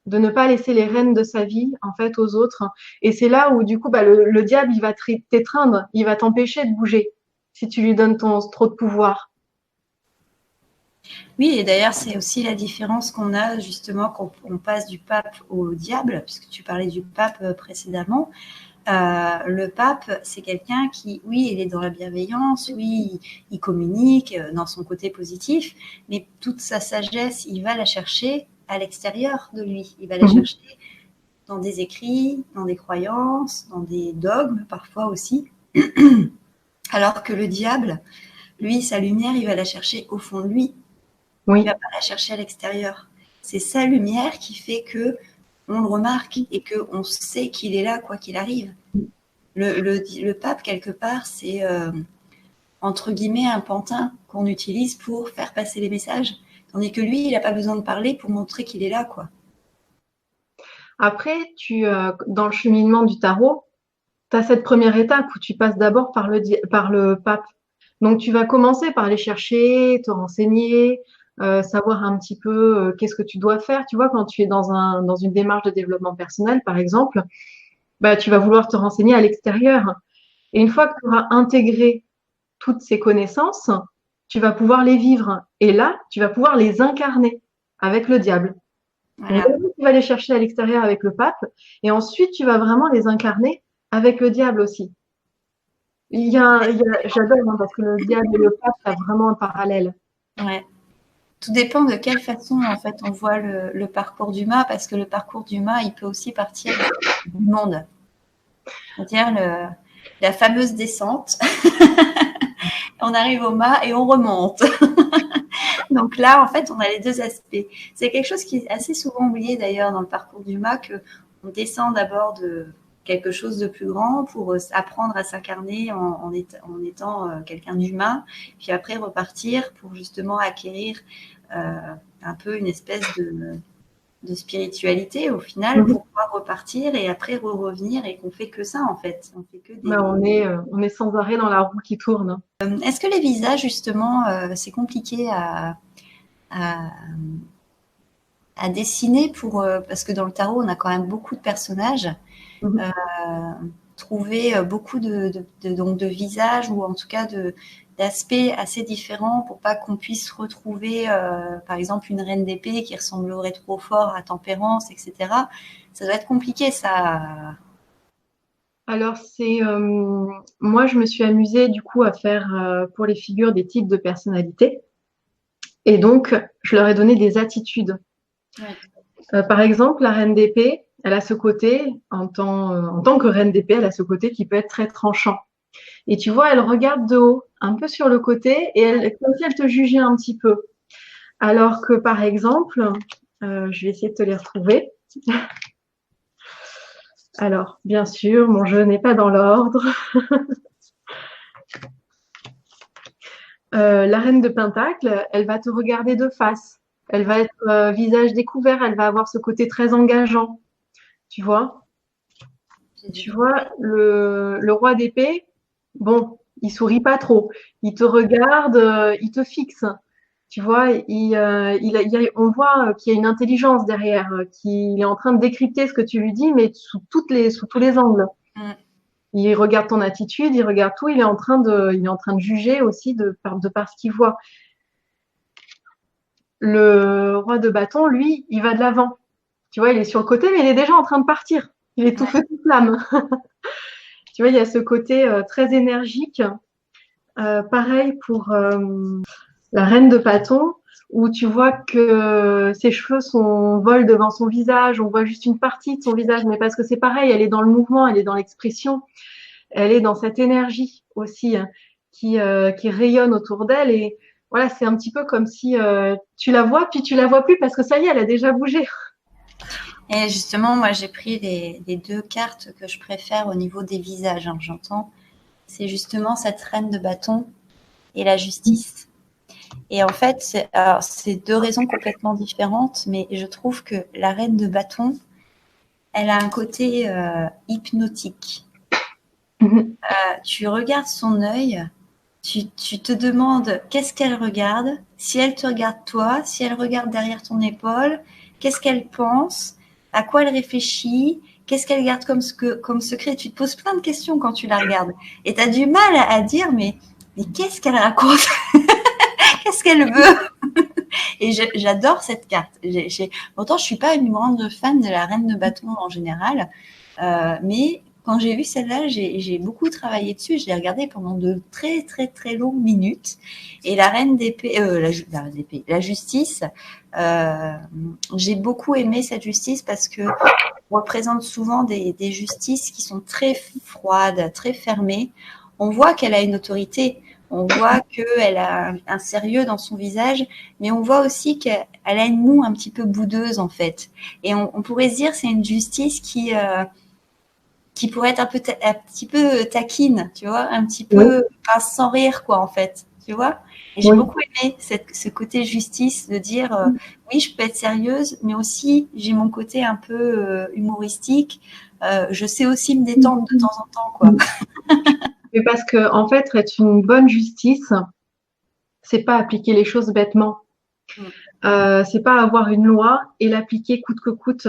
de ne pas laisser les rênes de sa vie en fait aux autres. Et c'est là où du coup le diable il va t'étreindre, il va t'empêcher de bouger si tu lui donnes trop de pouvoir. Oui, et d'ailleurs, c'est aussi la différence qu'on a justement quand on passe du pape au diable, puisque tu parlais du pape précédemment. Le pape, c'est quelqu'un qui, oui, il est dans la bienveillance, oui, il communique dans son côté positif, mais toute sa sagesse, il va la chercher à l'extérieur de lui. Il va la Mhm. chercher dans des écrits, dans des croyances, dans des dogmes parfois aussi. Alors que le diable, lui, sa lumière, il va la chercher au fond de lui. Il Oui. va pas la chercher à l'extérieur. C'est sa lumière qui fait que on le remarque et qu'on sait qu'il est là quoi qu'il arrive. Le pape, quelque part, c'est entre guillemets un pantin qu'on utilise pour faire passer les messages. Tandis que lui, il n'a pas besoin de parler pour montrer qu'il est là, quoi. Après, dans le cheminement du tarot, tu as cette première étape où tu passes d'abord par le pape. Donc, tu vas commencer par aller chercher, te renseigner, savoir un petit peu qu'est-ce que tu dois faire. Tu vois, quand tu es dans une démarche de développement personnel, par exemple, bah, tu vas vouloir te renseigner à l'extérieur. Et une fois que tu auras intégré toutes ces connaissances, tu vas pouvoir les vivre. Et là, tu vas pouvoir les incarner avec le diable. Donc, Voilà. d'abord, tu vas les chercher à l'extérieur avec le pape, et ensuite, tu vas vraiment les incarner avec le diable aussi. J'adore hein, parce que le diable et le pape, ça a vraiment un parallèle. Ouais. Tout dépend de quelle façon, en fait, on voit le parcours du mât, parce que le parcours du mât, il peut aussi partir du monde. C'est-à-dire la fameuse descente. On arrive au mât et on remonte. Donc là, en fait, on a les deux aspects. C'est quelque chose qui est assez souvent oublié d'ailleurs dans le parcours du mât, qu'on descend d'abord de quelque chose de plus grand pour apprendre à s'incarner en étant quelqu'un d'humain, puis après repartir pour justement acquérir un peu une espèce de spiritualité au final Mhm. pour pouvoir repartir et après revenir et qu'on fait que ça en fait. On fait que Ben, des. on est sans arrêt dans la roue qui tourne. Est-ce que les visages justement, c'est compliqué à, à dessiner pour parce que dans le tarot on a quand même beaucoup de personnages, Mhm. euh, trouver beaucoup donc de visages ou en tout cas d'aspects assez différents pour pas qu'on puisse retrouver par exemple une reine d'épée qui ressemblerait trop fort à Tempérance, etc. Ça doit être compliqué ça. Alors, moi, je me suis amusée du coup à faire pour les figures des types de personnalités. Et donc, je leur ai donné des attitudes. Ouais. Par exemple, la reine d'épée, elle a ce côté, en tant que reine d'épée, elle a ce côté qui peut être très tranchant. Et tu vois, elle regarde de haut, un peu sur le côté, et comme si elle te jugeait un petit peu. Alors que, par exemple, je vais essayer de te les retrouver. Alors, bien sûr, mon jeu n'est pas dans l'ordre. La reine de Pentacle, elle va te regarder de face. Elle va être visage découvert, elle va avoir ce côté très engageant. Tu vois? Tu vois, le roi d'épée, bon, il sourit pas trop. Il te regarde, il te fixe. Tu vois, on voit qu'il y a une intelligence derrière, qu'il est en train de décrypter ce que tu lui dis, mais sous tous les angles. Mm. Il regarde ton attitude, il regarde tout, il est en train de juger aussi de par ce qu'il voit. Le roi de bâton, lui, il va de l'avant. Tu vois, il est sur le côté, mais il est déjà en train de partir. Il est tout Ouais. feu, tout flamme. Tu vois, il y a ce côté très énergique. Pareil pour la reine de bâton, où tu vois que ses cheveux volent devant son visage. On voit juste une partie de son visage, mais parce que c'est pareil, elle est dans le mouvement, elle est dans l'expression, elle est dans cette énergie aussi hein, qui rayonne autour d'elle. Et voilà, c'est un petit peu comme si tu la vois, puis tu la vois plus parce que ça y est, elle a déjà bougé. Et justement, moi, j'ai pris les deux cartes que je préfère au niveau des visages, hein, j'entends. C'est justement cette reine de bâton et la justice. Et en fait, c'est deux raisons complètement différentes, mais je trouve que la reine de bâton, elle a un côté hypnotique. Tu regardes son œil, tu te demandes qu'est-ce qu'elle regarde, si elle te regarde toi, si elle regarde derrière ton épaule, qu'est-ce qu'elle pense, à quoi elle réfléchit, qu'est-ce qu'elle garde comme secret. Tu te poses plein de questions quand tu la regardes. Et tu as du mal à dire, mais qu'est-ce qu'elle raconte? Qu'est-ce qu'elle veut? Et j'adore cette carte. Pourtant, je suis pas une grande fan de la reine de bâton en général, mais quand j'ai vu celle-là, j'ai beaucoup travaillé dessus. Je l'ai regardée pendant de très très très longues minutes. Et la reine d'épée, la justice, euh, j'ai beaucoup aimé cette justice parce que on représente souvent des justices qui sont très froides, très fermées. On voit qu'elle a une autorité. On voit qu'elle a un sérieux dans son visage, mais on voit aussi qu'elle a une moue un petit peu boudeuse en fait. Et on pourrait se dire c'est une justice qui pourrait être un petit peu taquine, tu vois, un petit Oui, peu sans rire quoi en fait, tu vois. Et j'ai oui. beaucoup aimé ce côté justice de dire oui je peux être sérieuse, mais aussi j'ai mon côté un peu humoristique. Je sais aussi me détendre de temps en temps quoi. Mais parce que en fait, être une bonne justice, c'est pas appliquer les choses bêtement. Mm. C'est pas avoir une loi et l'appliquer coûte que coûte.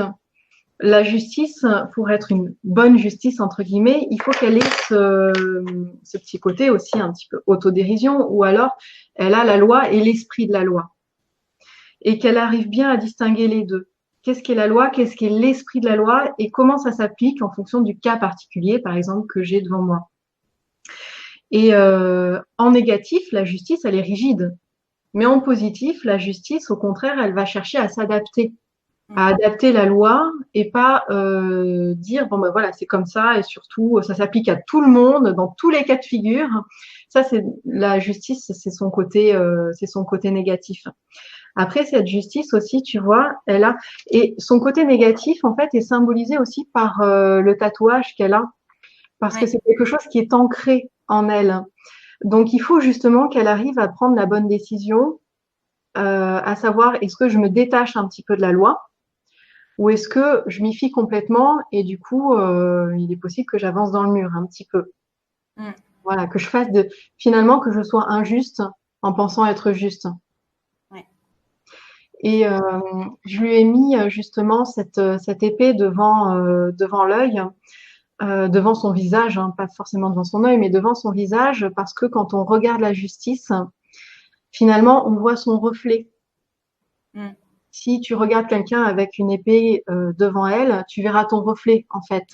La justice, pour être une bonne justice entre guillemets, il faut qu'elle ait ce petit côté aussi un petit peu autodérision, ou alors elle a la loi et l'esprit de la loi, et qu'elle arrive bien à distinguer les deux. Qu'est-ce qu'est la loi, qu'est-ce qu'est l'esprit de la loi, et comment ça s'applique en fonction du cas particulier, par exemple, que j'ai devant moi. Et en négatif, la justice, elle est rigide. Mais en positif, la justice, au contraire, elle va chercher à s'adapter, à adapter la loi et pas dire bon ben voilà c'est comme ça et surtout ça s'applique à tout le monde dans tous les cas de figure. Ça c'est la justice, c'est son côté négatif. Après cette justice aussi, tu vois, elle a et son côté négatif en fait est symbolisé aussi par le tatouage qu'elle a parce que Ouais. c'est quelque chose qui est ancré en elle. Donc il faut justement qu'elle arrive à prendre la bonne décision, à savoir est-ce que je me détache un petit peu de la loi ou est-ce que je m'y fie complètement et du coup, il est possible que j'avance dans le mur un petit peu. Mm. Voilà, que je fasse finalement que je sois injuste en pensant être juste. Ouais. Et je lui ai mis justement cette épée devant l'œil, devant son visage, hein, pas forcément devant son œil, mais devant son visage, parce que quand on regarde la justice, finalement, on voit son reflet. Mm. Si tu regardes quelqu'un avec une épée devant elle, tu verras ton reflet en fait.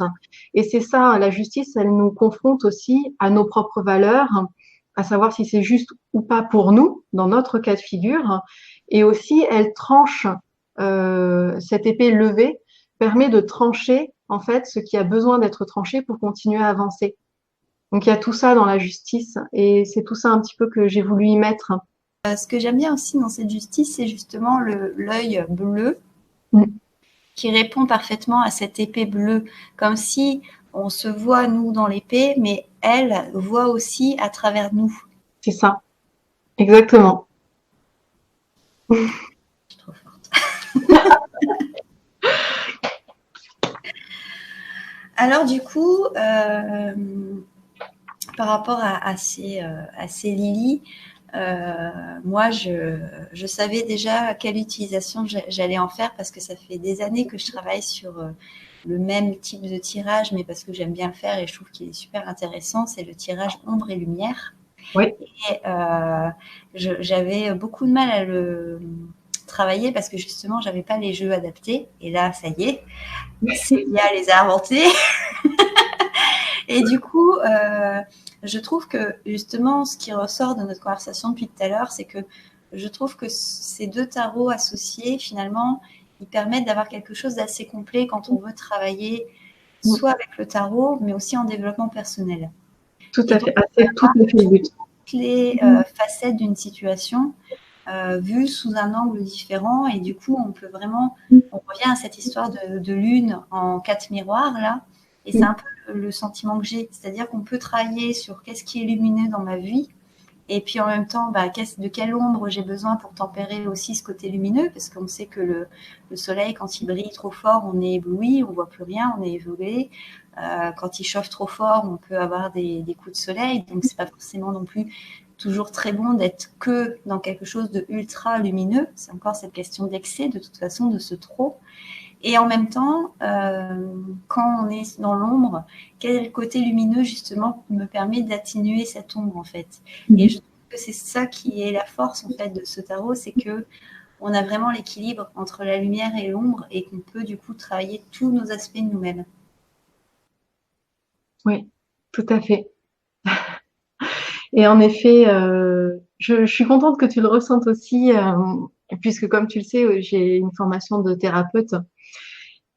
Et c'est ça, la justice, elle nous confronte aussi à nos propres valeurs, à savoir si c'est juste ou pas pour nous, dans notre cas de figure. Et aussi, elle tranche, cette épée levée permet de trancher en fait ce qui a besoin d'être tranché pour continuer à avancer. Donc il y a tout ça dans la justice et c'est tout ça un petit peu que j'ai voulu y mettre. Ce que j'aime bien aussi dans cette justice, c'est justement l'œil bleu Mm. qui répond parfaitement à cette épée bleue, comme si on se voit nous dans l'épée, mais elle voit aussi à travers nous. C'est ça, exactement. Je suis trop forte. Alors du coup, par rapport à ces lilies, moi, je savais déjà quelle utilisation j'allais en faire parce que ça fait des années que je travaille sur le même type de tirage, mais parce que j'aime bien le faire et je trouve qu'il est super intéressant, c'est le tirage ombre et lumière. Oui. Et j'avais beaucoup de mal à le travailler parce que justement, j'avais pas les jeux adaptés. Et là, ça y est, Célia les a inventés. Et du coup, je trouve que justement, ce qui ressort de notre conversation depuis tout à l'heure, c'est que je trouve que ces deux tarots associés, finalement, ils permettent d'avoir quelque chose d'assez complet quand on veut travailler soit avec le tarot, mais aussi en développement personnel. Tout Et à donc, fait. Ah, c'est tout à fait le but. toutes les facettes d'une situation vues sous un angle différent. Et du coup, on peut vraiment, on revient à cette histoire de lune en 4 miroirs, là. Et c'est un peu le sentiment que j'ai. C'est-à-dire qu'on peut travailler sur qu'est-ce qui est lumineux dans ma vie. Et puis en même temps, de quelle ombre j'ai besoin pour tempérer aussi ce côté lumineux, parce qu'on sait que le soleil, quand il brille trop fort, on est ébloui, on voit plus rien, on est évolué. Quand il chauffe trop fort, on peut avoir des coups de soleil, donc c'est pas forcément non plus toujours très bon d'être que dans quelque chose de ultra lumineux. C'est encore cette question d'excès, de toute façon, de ce trop. Et en même temps, quand on est dans l'ombre, quel côté lumineux justement me permet d'atténuer cette ombre en fait. Et je trouve que c'est ça qui est la force en fait de ce tarot, c'est que on a vraiment l'équilibre entre la lumière et l'ombre et qu'on peut du coup travailler tous nos aspects de nous-mêmes. Oui, tout à fait. Et en effet, je suis contente que tu le ressentes aussi, puisque comme tu le sais, j'ai une formation de thérapeute.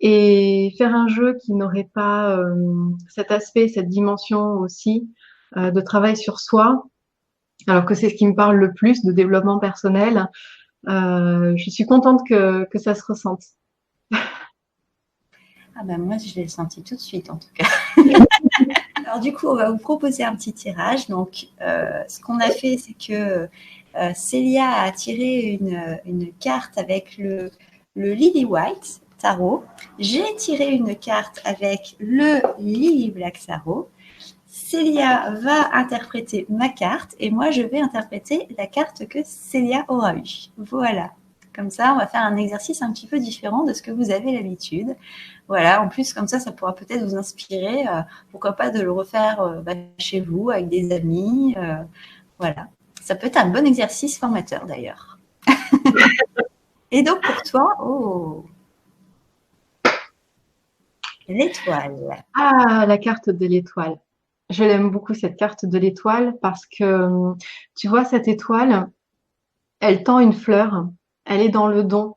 Et faire un jeu qui n'aurait pas cet aspect, cette dimension aussi de travail sur soi, alors que c'est ce qui me parle le plus de développement personnel, je suis contente que ça se ressente. Ah ben moi, je l'ai senti tout de suite en tout cas. Alors du coup, on va vous proposer un petit tirage. Donc, ce qu'on a fait, c'est que Célia a tiré une carte avec le Lily White Tarot. J'ai tiré une carte avec le Lily Black Tarot. Célia va interpréter ma carte et moi, je vais interpréter la carte que Célia aura eue. Voilà. Comme ça, on va faire un exercice un petit peu différent de ce que vous avez l'habitude. Voilà, en plus, comme ça pourra peut-être vous inspirer, pourquoi pas de le refaire chez vous, avec des amis. Voilà, ça peut être un bon exercice formateur d'ailleurs. Et donc pour toi, l'étoile. Ah, la carte de l'étoile. Je l'aime beaucoup cette carte de l'étoile parce que tu vois cette étoile, elle tend une fleur, elle est dans le don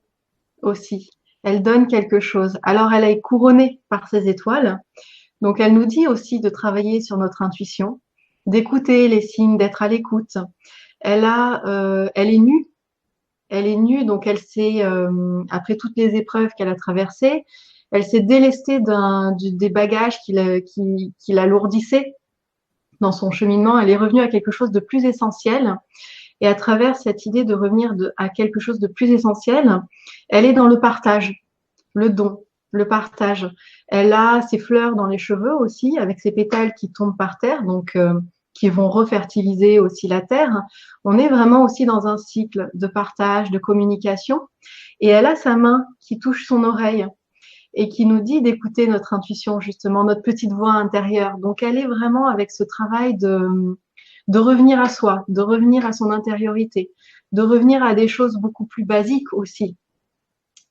aussi. Elle donne quelque chose. Alors elle est couronnée par ces étoiles. Donc elle nous dit aussi de travailler sur notre intuition, d'écouter les signes, d'être à l'écoute. Elle est nue. Elle est nue, donc elle s'est, après toutes les épreuves qu'elle a traversées, elle s'est délestée des bagages qui l'alourdissaient dans son cheminement. Elle est revenue à quelque chose de plus essentiel. Et à travers cette idée de revenir à quelque chose de plus essentiel, elle est dans le partage, le don, le partage. Elle a ses fleurs dans les cheveux aussi, avec ses pétales qui tombent par terre, donc qui vont refertiliser aussi la terre. On est vraiment aussi dans un cycle de partage, de communication. Et elle a sa main qui touche son oreille et qui nous dit d'écouter notre intuition, justement, notre petite voix intérieure. Donc elle est vraiment avec ce travail de revenir à soi, de revenir à son intériorité, de revenir à des choses beaucoup plus basiques aussi.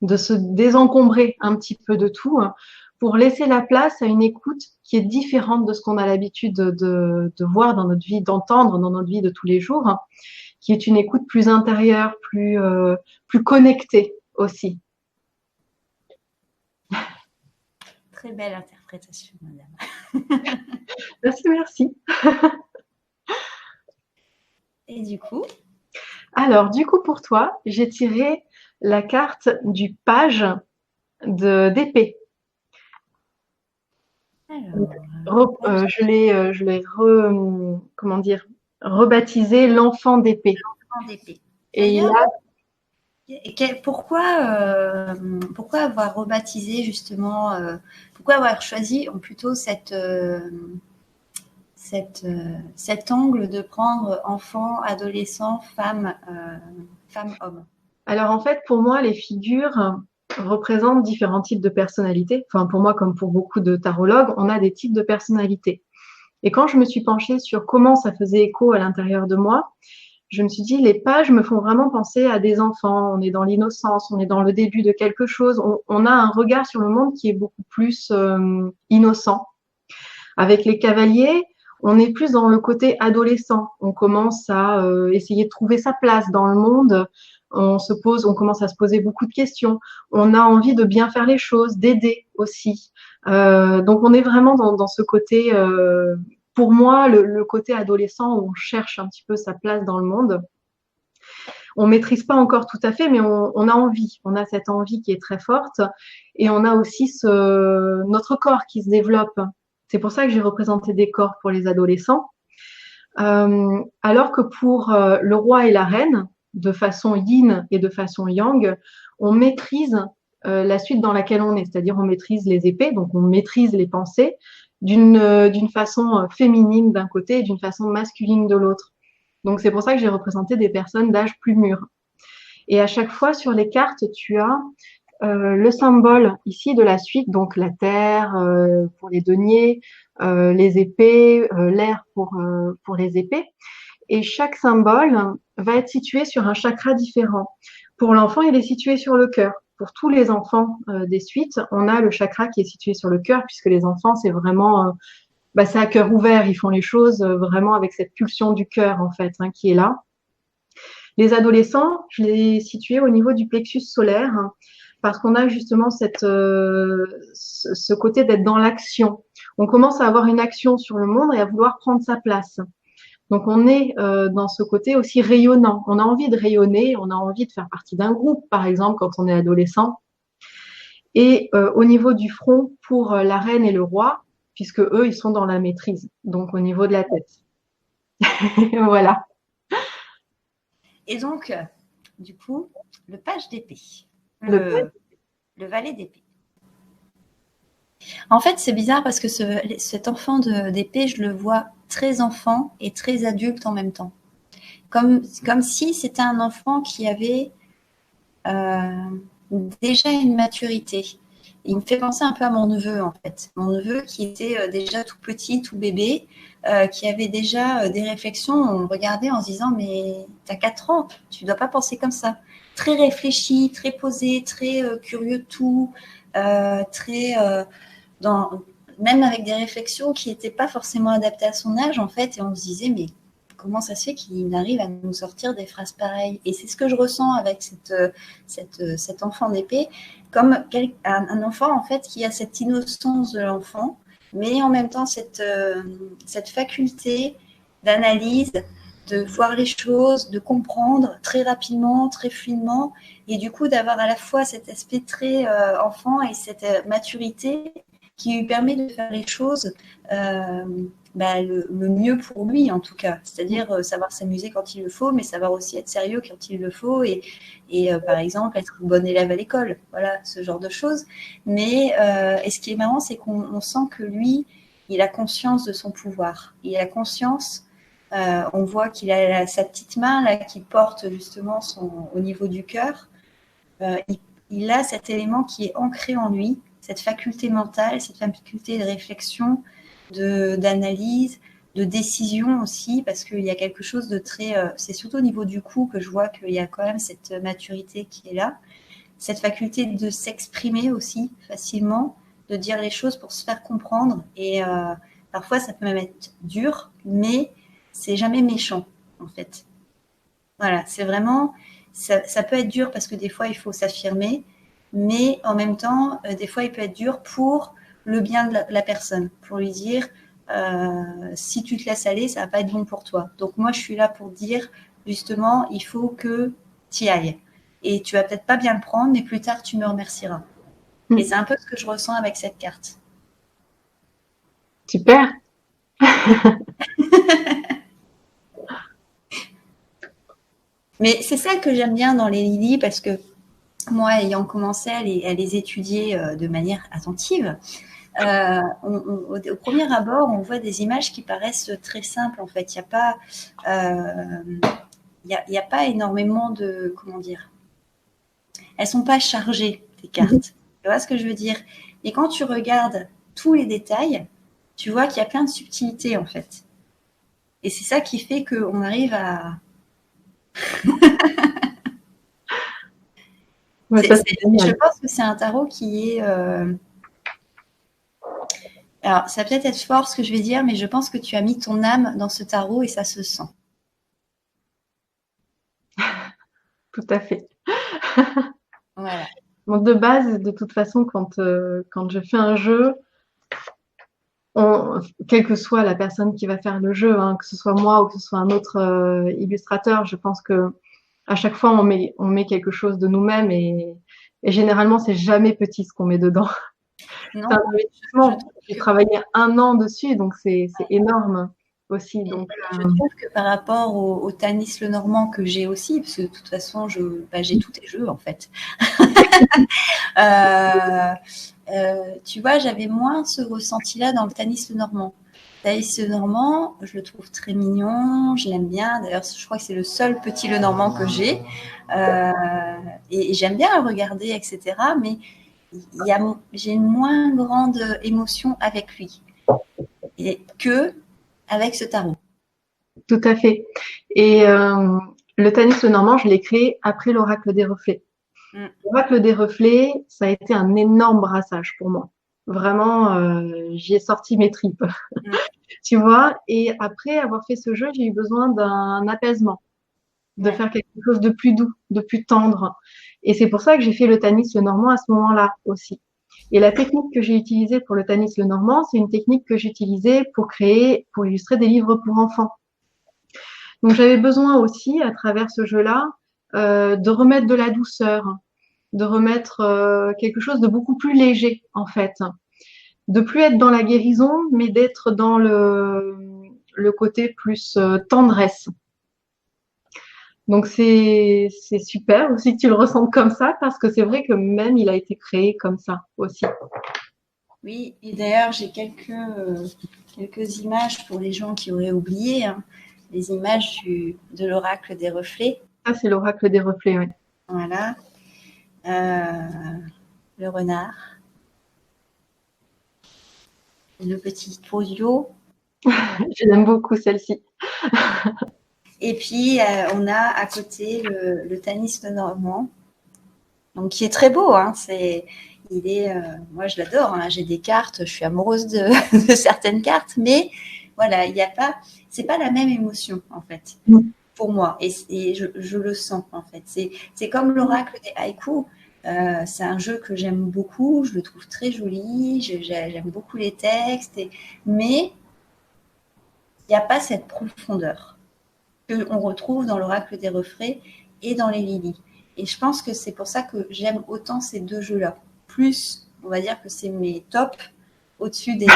de se désencombrer un petit peu de tout, hein, pour laisser la place à une écoute qui est différente de ce qu'on a l'habitude de voir dans notre vie, d'entendre dans notre vie de tous les jours, hein, qui est une écoute plus intérieure, plus connectée aussi. Très belle interprétation, madame. Merci, merci. Et du coup? Alors, du coup, pour toi, j'ai tiré la carte du page d'épée. Alors, Comment dire, rebaptisé l'enfant d'épée. l'enfant d'épée. Et D'ailleurs, là, pourquoi avoir rebaptisé justement, pourquoi avoir choisi plutôt cet angle de prendre enfant, adolescent, femme, homme? alors en fait, pour moi, les figures représentent différents types de personnalités. Enfin, pour moi, comme pour beaucoup de tarologues, on a des types de personnalités. Et quand je me suis penchée sur comment ça faisait écho à l'intérieur de moi, je me suis dit, les pages me font vraiment penser à des enfants. On est dans l'innocence, on est dans le début de quelque chose. On a un regard sur le monde qui est beaucoup plus innocent. Avec les cavaliers, on est plus dans le côté adolescent. On commence à essayer de trouver sa place dans le monde. On commence à se poser beaucoup de questions. On a envie de bien faire les choses, d'aider aussi. Donc on est vraiment dans ce côté, pour moi, le côté adolescent où on cherche un petit peu sa place dans le monde. On maîtrise pas encore tout à fait, mais on a envie. On a cette envie qui est très forte, et on a aussi notre corps qui se développe. C'est pour ça que j'ai représenté des corps pour les adolescents. Alors que pour le roi et la reine, de façon yin et de façon yang, on maîtrise la suite dans laquelle on est, c'est-à-dire on maîtrise les épées, donc on maîtrise les pensées d'une façon féminine d'un côté et d'une façon masculine de l'autre. Donc c'est pour ça que j'ai représenté des personnes d'âge plus mûr. Et à chaque fois sur les cartes, tu as le symbole ici de la suite, donc la terre pour les deniers, les épées, l'air pour les épées. Et chaque symbole va être situé sur un chakra différent. Pour l'enfant, il est situé sur le cœur. Pour tous les enfants des suites, on a le chakra qui est situé sur le cœur, puisque les enfants, c'est vraiment, c'est à cœur ouvert. Ils font les choses vraiment avec cette pulsion du cœur, en fait, hein, qui est là. Les adolescents, je les ai situés au niveau du plexus solaire, hein, parce qu'on a justement ce côté d'être dans l'action. On commence à avoir une action sur le monde et à vouloir prendre sa place. Donc on est dans ce côté aussi rayonnant. On a envie de rayonner, on a envie de faire partie d'un groupe, par exemple, quand on est adolescent. Et au niveau du front, pour la reine et le roi, puisque eux, ils sont dans la maîtrise, donc au niveau de la tête. Voilà. Et donc, du coup, le page d'épée, le valet d'épée. En fait, c'est bizarre parce que cet enfant d'épée, je le vois très enfant et très adulte en même temps. Comme si c'était un enfant qui avait déjà une maturité. Il me fait penser un peu à mon neveu, en fait. Mon neveu qui était déjà tout petit, tout bébé, qui avait déjà des réflexions. On le regardait en se disant, mais t'as 4 ans, tu dois pas penser comme ça. Très réfléchi, très posé, très curieux de tout, très... même avec des réflexions qui n'étaient pas forcément adaptées à son âge, en fait, et on se disait, mais comment ça se fait qu'il arrive à nous sortir des phrases pareilles? Et c'est ce que je ressens avec cet enfant d'épée, comme un enfant, en fait, qui a cette innocence de l'enfant, mais en même temps cette faculté d'analyse, de voir les choses, de comprendre très rapidement, très fluidement, et du coup d'avoir à la fois cet aspect très enfant et cette maturité qui lui permet de faire les choses le mieux pour lui, en tout cas. C'est-à-dire savoir s'amuser quand il le faut, mais savoir aussi être sérieux quand il le faut et par exemple, être un bon élève à l'école. Voilà, ce genre de choses. Mais et ce qui est marrant, c'est qu'on sent que lui, il a conscience de son pouvoir. Il a conscience, on voit qu'il a sa petite main là qui porte justement au niveau du cœur. Il a cet élément qui est ancré en lui, cette faculté mentale, cette faculté de réflexion, d'analyse, de décision aussi, parce qu'il y a quelque chose de très... c'est surtout au niveau du cou que je vois qu'il y a quand même cette maturité qui est là. cette faculté de s'exprimer aussi facilement, de dire les choses pour se faire comprendre. Et parfois, ça peut même être dur, mais c'est jamais méchant, en fait. Voilà, c'est vraiment, ça peut être dur parce que des fois, il faut s'affirmer, mais en même temps, des fois, il peut être dur pour le bien de la personne, pour lui dire, si tu te laisses aller, ça va pas être bon pour toi. Donc moi, je suis là pour dire, justement, il faut que tu y ailles. Et tu vas peut-être pas bien le prendre, mais plus tard, tu me remercieras. Et c'est un peu ce que je ressens avec cette carte. Super. Mais c'est ça que j'aime bien dans les lilies, parce que moi, ayant commencé à les étudier de manière attentive, au premier abord, on voit des images qui paraissent très simples. En fait, il n'y a pas, y a pas énormément de, comment dire, elles sont pas chargées, tes cartes. Tu vois ce que je veux dire? Et quand tu regardes tous les détails, tu vois qu'il y a plein de subtilités en fait. Et c'est ça qui fait qu'on arrive à. Ouais, ça, c'est Je génial. pense que c'est un tarot qui est. Alors, ça va peut-être être fort ce que je vais dire, mais je pense que tu as mis ton âme dans ce tarot et ça se sent. Tout à fait. Voilà. Donc de base, de toute façon, quand je fais un jeu, quelle que soit la personne qui va faire le jeu, hein, que ce soit moi ou que ce soit un autre illustrateur, je pense que à chaque fois on met quelque chose de nous-mêmes et généralement c'est jamais petit ce qu'on met dedans. Non, C'est un je investissement. trouve J'ai que travaillé 1 an dessus, donc c'est énorme aussi. Donc je trouve que par rapport au Tanis Lenormand que j'ai aussi, parce que de toute façon, j'ai tous tes jeux en fait. Tu vois, j'avais moins ce ressenti-là dans le Tanis Lenormand. Tanis Lenormand, je le trouve très mignon, je l'aime bien. D'ailleurs, je crois que c'est le seul petit Lenormand que j'ai. Euh, et j'aime bien le regarder, etc. Mais j'ai une moins grande émotion avec lui que avec ce tarot. tout à fait. Et le Tanis Lenormand, je l'ai créé après l'Oracle des Reflets. Mm. L'Oracle des Reflets, ça a été un énorme brassage pour moi. Vraiment, j'y ai sorti mes tripes, Mm. tu vois. Et après avoir fait ce jeu, j'ai eu besoin d'un apaisement, de Ouais. faire quelque chose de plus doux, de plus tendre. Et c'est pour ça que j'ai fait le Tanis Lenormand à ce moment-là aussi. Et la technique que j'ai utilisée pour le Tanis Lenormand, c'est une technique que j'utilisais pour illustrer des livres pour enfants. Donc j'avais besoin aussi, à travers ce jeu-là, de remettre de la douceur, de remettre quelque chose de beaucoup plus léger en fait, de plus être dans la guérison, mais d'être dans le côté plus tendresse. Donc c'est super aussi que tu le ressentes comme ça parce que c'est vrai que même il a été créé comme ça aussi. Oui, et d'ailleurs, j'ai quelques images pour les gens qui auraient oublié, hein, les images de l'oracle des reflets. Ça c'est l'oracle des reflets. Oui. Voilà. Le renard, le petit folio. Je l'aime beaucoup celle-ci. Et puis, on a à côté le Tanis Lenormand, donc qui est très beau. Hein, moi, je l'adore. Hein, j'ai des cartes, je suis amoureuse de certaines cartes, mais voilà, il n'y a pas, c'est pas la même émotion en fait pour moi, et je le sens en fait. C'est comme l'oracle des haïkus. C'est un jeu que j'aime beaucoup, je le trouve très joli, j'aime beaucoup les textes, mais il n'y a pas cette profondeur qu'on retrouve dans l'oracle des reflets et dans les lilies. Et je pense que c'est pour ça que j'aime autant ces deux jeux-là. Plus, on va dire que c'est mes tops au-dessus des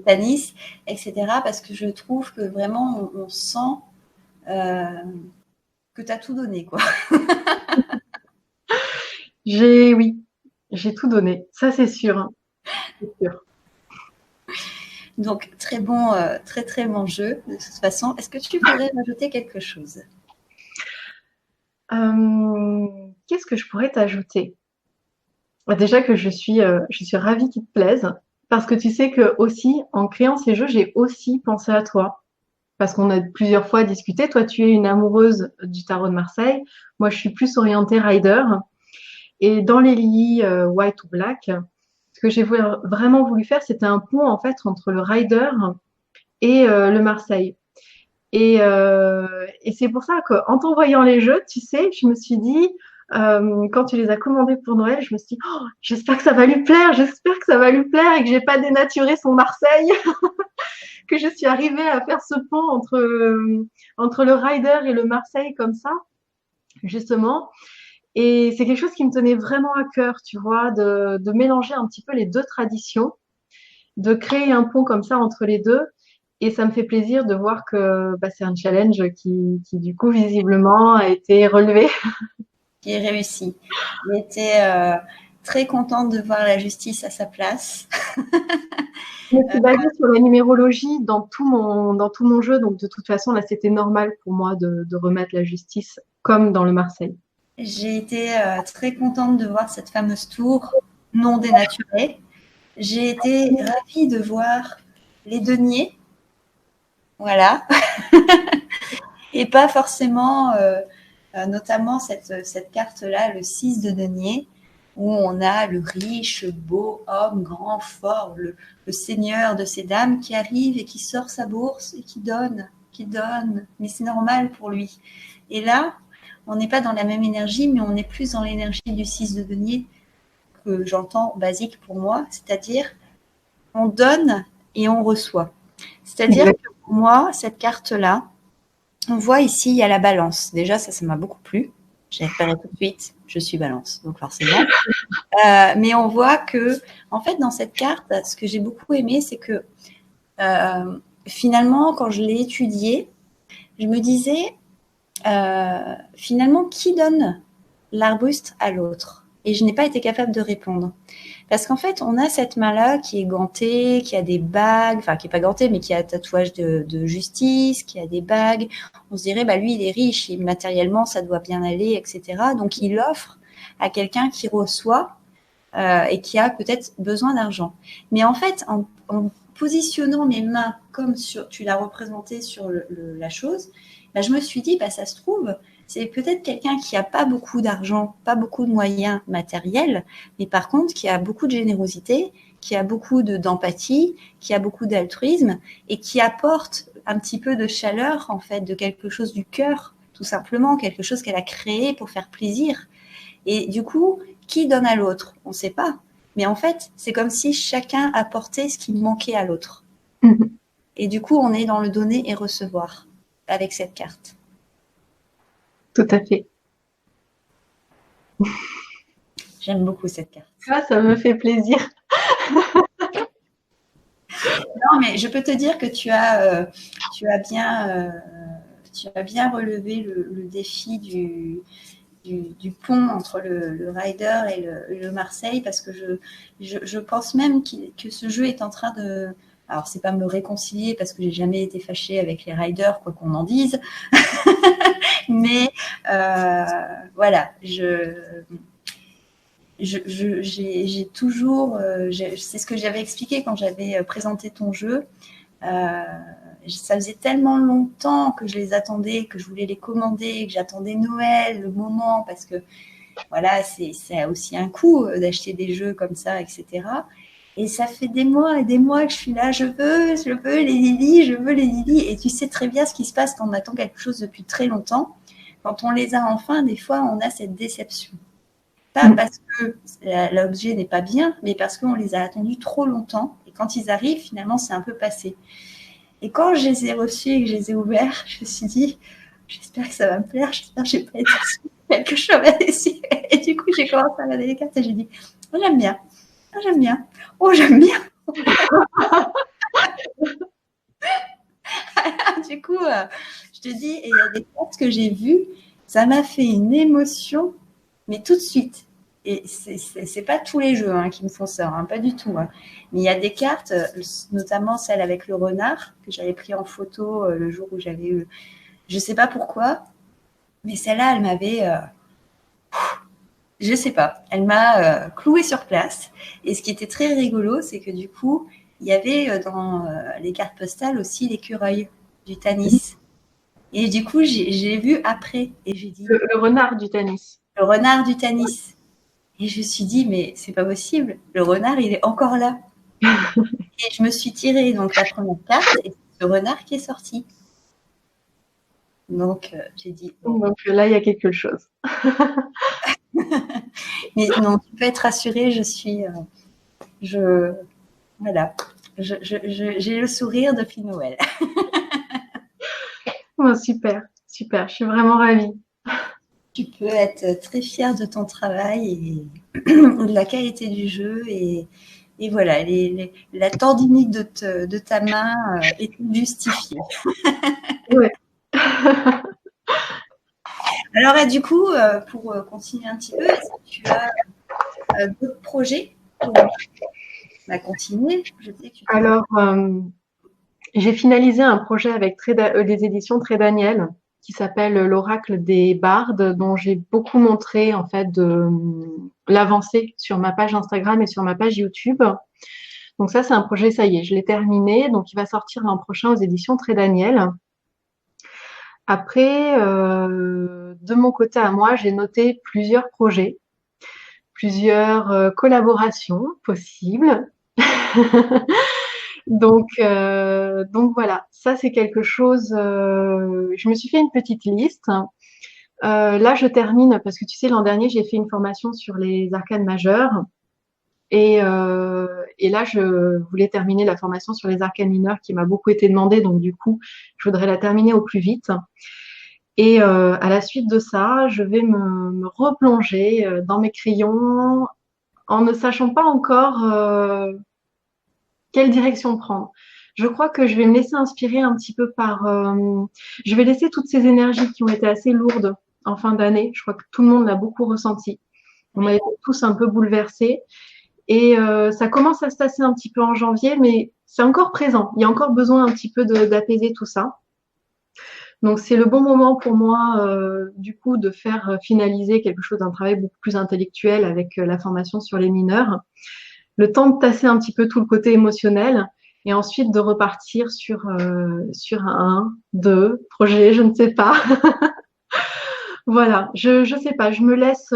Tanis, etc. Parce que je trouve que vraiment, on sent que tu as tout donné, quoi. Oui, j'ai tout donné. Ça c'est sûr. Hein. C'est sûr. Donc, très très bon jeu, de toute façon. Est-ce que tu pourrais rajouter quelque chose? Qu'est-ce que je pourrais t'ajouter? Déjà que je suis ravie qu'ils te plaisent, parce que tu sais que aussi, en créant ces jeux, j'ai aussi pensé à toi. Parce qu'on a plusieurs fois discuté. Toi, tu es une amoureuse du tarot de Marseille. Moi, je suis plus orientée rider. Et dans les lilies white ou black, ce que j'ai vraiment voulu faire, c'était un pont en fait entre le Rider et le Marseille. Et c'est pour ça qu'en t'envoyant les jeux, tu sais, je me suis dit, quand tu les as commandés pour Noël, je me suis dit, oh, j'espère que ça va lui plaire, j'espère que ça va lui plaire et que j'ai pas dénaturé son Marseille, que je suis arrivée à faire ce pont entre le Rider et le Marseille comme ça, justement. Et c'est quelque chose qui me tenait vraiment à cœur, tu vois, de mélanger un petit peu les deux traditions, de créer un pont comme ça entre les deux. Et ça me fait plaisir de voir que c'est un challenge qui, du coup, visiblement, a été relevé. Qui est réussi. J'étais très contente de voir la justice à sa place. Je me suis basée sur la numérologie dans tout mon jeu. Donc, de toute façon, là, c'était normal pour moi de remettre la justice comme dans le Marseille. J'ai été très contente de voir cette fameuse tour non dénaturée. J'ai été ravie de voir les deniers. Voilà. Et pas forcément, notamment cette carte-là, le 6 de denier, où on a le riche, beau homme, grand, fort, le seigneur de ces dames qui arrive et qui sort sa bourse et qui donne. Mais c'est normal pour lui. Et là, on n'est pas dans la même énergie, mais on est plus dans l'énergie du 6 de denier que j'entends basique pour moi, c'est-à-dire on donne et on reçoit. C'est-à-dire que pour moi, cette carte-là, on voit ici, il y a la balance. Déjà, ça m'a beaucoup plu. J'ai repéré tout de suite, je suis balance, donc forcément. Mais on voit que, en fait, dans cette carte, ce que j'ai beaucoup aimé, c'est que finalement, quand je l'ai étudiée, je me disais, finalement, qui donne l'arbuste à l'autre? Et je n'ai pas été capable de répondre. Parce qu'en fait, on a cette main-là qui est gantée, qui a des bagues, enfin qui n'est pas gantée, mais qui a un tatouage de justice, qui a des bagues. On se dirait, lui, il est riche, matériellement, ça doit bien aller, etc. Donc, il offre à quelqu'un qui reçoit et qui a peut-être besoin d'argent. Mais en fait, en positionnant mes mains comme tu l'as représenté sur la chose, je me suis dit, ça se trouve, c'est peut-être quelqu'un qui n'a pas beaucoup d'argent, pas beaucoup de moyens matériels, mais par contre qui a beaucoup de générosité, qui a beaucoup d'empathie, qui a beaucoup d'altruisme et qui apporte un petit peu de chaleur, en fait, de quelque chose du cœur, tout simplement, quelque chose qu'elle a créé pour faire plaisir. Et du coup, qui donne à l'autre? On ne sait pas. Mais en fait, c'est comme si chacun apportait ce qui manquait à l'autre. Et du coup, on est dans le donner et recevoir avec cette carte. Tout à fait. J'aime beaucoup cette carte. Ça me fait plaisir. Non, mais je peux te dire que tu as bien relevé le défi du pont entre le Rider et le Marseille, parce que je pense même que ce jeu est en train de... Alors, c'est pas me réconcilier parce que j'ai jamais été fâchée avec les Riders, quoi qu'on en dise. Mais voilà, j'ai toujours, c'est ce que j'avais expliqué quand j'avais présenté ton jeu. Ça faisait tellement longtemps que je les attendais, que je voulais les commander, que j'attendais Noël, le moment, parce que voilà, c'est aussi un coût d'acheter des jeux comme ça, etc. Et ça fait des mois et des mois que je suis là, je veux les Lily, je veux les Lily. Et tu sais très bien ce qui se passe quand on attend quelque chose depuis très longtemps. Quand on les a enfin, des fois, on a cette déception. Pas parce que l'objet n'est pas bien, mais parce qu'on les a attendus trop longtemps. Et quand ils arrivent, finalement, c'est un peu passé. Et quand je les ai reçus et que je les ai ouverts, je me suis dit, j'espère que ça va me plaire, j'espère que je n'ai pas été quelque chose à déçu. Et du coup, j'ai commencé à regarder les cartes et j'ai dit, oh, j'aime bien, oh, j'aime bien, oh, j'aime bien. Du coup, je te dis, et il y a des cartes que j'ai vues, ça m'a fait une émotion, mais tout de suite. Et c'est pas tous les jeux qui me font ça, pas du tout. Mais il y a des cartes, notamment celle avec le renard, que j'avais pris en photo le jour où j'avais eu... Je sais pas pourquoi, mais celle-là, elle m'avait... je sais pas, elle m'a clouée sur place. Et ce qui était très rigolo, c'est que du coup, il y avait dans les cartes postales aussi l'écureuil du Tanis. Et du coup, j'ai vu après et j'ai dit... Le renard du Tanis. Le renard du Tanis. Et je me suis dit, mais c'est pas possible, le renard, il est encore là. Et je me suis tiré donc la première carte et c'est ce renard qui est sorti. Donc, j'ai dit, bon. Donc là, il y a quelque chose. Mais non, tu peux être rassurée, voilà, j'ai le sourire depuis Noël. Oh, super, super, je suis vraiment ravie. Tu peux être très fière de ton travail et de la qualité du jeu et voilà, la tendinite de ta main est justifiée. Ouais. Alors, du coup, pour continuer un petit peu, est-ce que tu as d'autres projets pour continuer? Je sais que tu Alors, j'ai finalisé un projet avec les éditions Très Daniel qui s'appelle l'Oracle des Bardes, dont j'ai beaucoup montré en fait l'avancée sur ma page Instagram et sur ma page YouTube. Donc ça, c'est un projet, ça y est, je l'ai terminé. Donc il va sortir l'an prochain aux éditions Très Daniel. Après, de mon côté à moi, j'ai noté plusieurs projets, plusieurs collaborations possibles. Donc voilà, ça c'est quelque chose. Je me suis fait une petite liste. Là, je termine parce que tu sais, l'an dernier, j'ai fait une formation sur les arcanes majeures et là, je voulais terminer la formation sur les arcanes mineures qui m'a beaucoup été demandée. Donc du coup, je voudrais la terminer au plus vite. Et à la suite de ça, je vais me replonger dans mes crayons en ne sachant pas encore quelle direction prendre. Je crois que je vais me laisser inspirer un petit peu par... je vais laisser toutes ces énergies qui ont été assez lourdes en fin d'année. Je crois que tout le monde l'a beaucoup ressenti. On a été tous un peu bouleversés. Et ça commence à se tasser un petit peu en janvier, mais c'est encore présent. Il y a encore besoin un petit peu d'apaiser tout ça. Donc c'est le bon moment pour moi, du coup, de faire finaliser quelque chose d'un travail beaucoup plus intellectuel avec la formation sur les mineurs. Le temps de tasser un petit peu tout le côté émotionnel et ensuite de repartir sur un, deux projets, je ne sais pas. Voilà, je sais pas, je me laisse.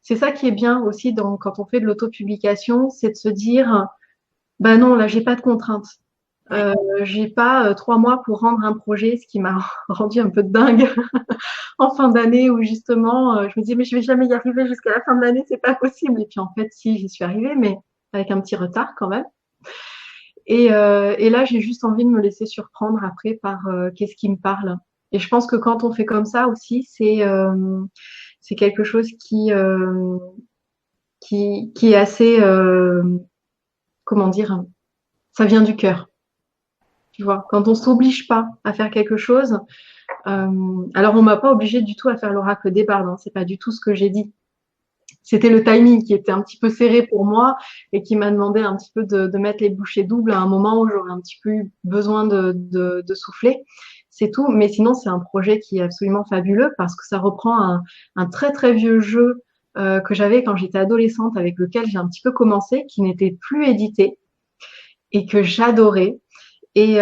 C'est ça qui est bien aussi quand on fait de l'autopublication, c'est de se dire, bah non, là j'ai pas de contraintes. J'ai pas 3 mois pour rendre un projet, ce qui m'a rendu un peu dingue en fin d'année où justement je me disais mais je vais jamais y arriver jusqu'à la fin de l'année, c'est pas possible. Et puis en fait si, j'y suis arrivée, mais avec un petit retard quand même. Et là j'ai juste envie de me laisser surprendre après par qu'est-ce qui me parle. Et je pense que quand on fait comme ça aussi, c'est quelque chose qui est assez comment dire, ça vient du cœur. Tu vois, quand on s'oblige pas à faire quelque chose, alors on m'a pas obligé du tout à faire l'oracle des bardes, hein, c'est pas du tout ce que j'ai dit. C'était le timing qui était un petit peu serré pour moi et qui m'a demandé un petit peu de mettre les bouchées doubles à un moment où j'aurais un petit peu eu besoin de souffler. C'est tout. Mais sinon, c'est un projet qui est absolument fabuleux parce que ça reprend un très très vieux jeu que j'avais quand j'étais adolescente, avec lequel j'ai un petit peu commencé, qui n'était plus édité et que j'adorais. Et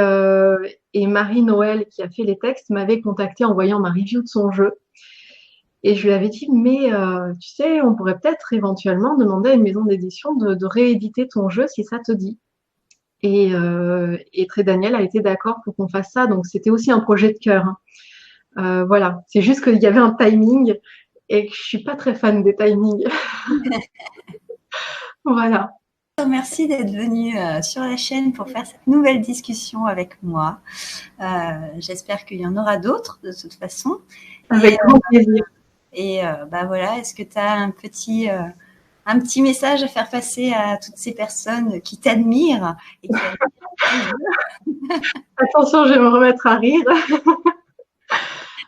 Marie-Noël, qui a fait les textes, m'avait contactée en voyant ma review de son jeu. Et je lui avais dit, mais tu sais, on pourrait peut-être éventuellement demander à une maison d'édition de rééditer ton jeu si ça te dit. Et Très Daniel a été d'accord pour qu'on fasse ça. Donc, c'était aussi un projet de cœur. Hein. Voilà, c'est juste qu'il y avait un timing et que je suis pas très fan des timings. Voilà. Merci d'être venu sur la chaîne pour faire cette nouvelle discussion avec moi. J'espère qu'il y en aura d'autres de toute façon. Avec grand plaisir. Et bah voilà, est-ce que tu as un petit message à faire passer à toutes ces personnes qui t'admirent et qui Attention, je vais me remettre à rire.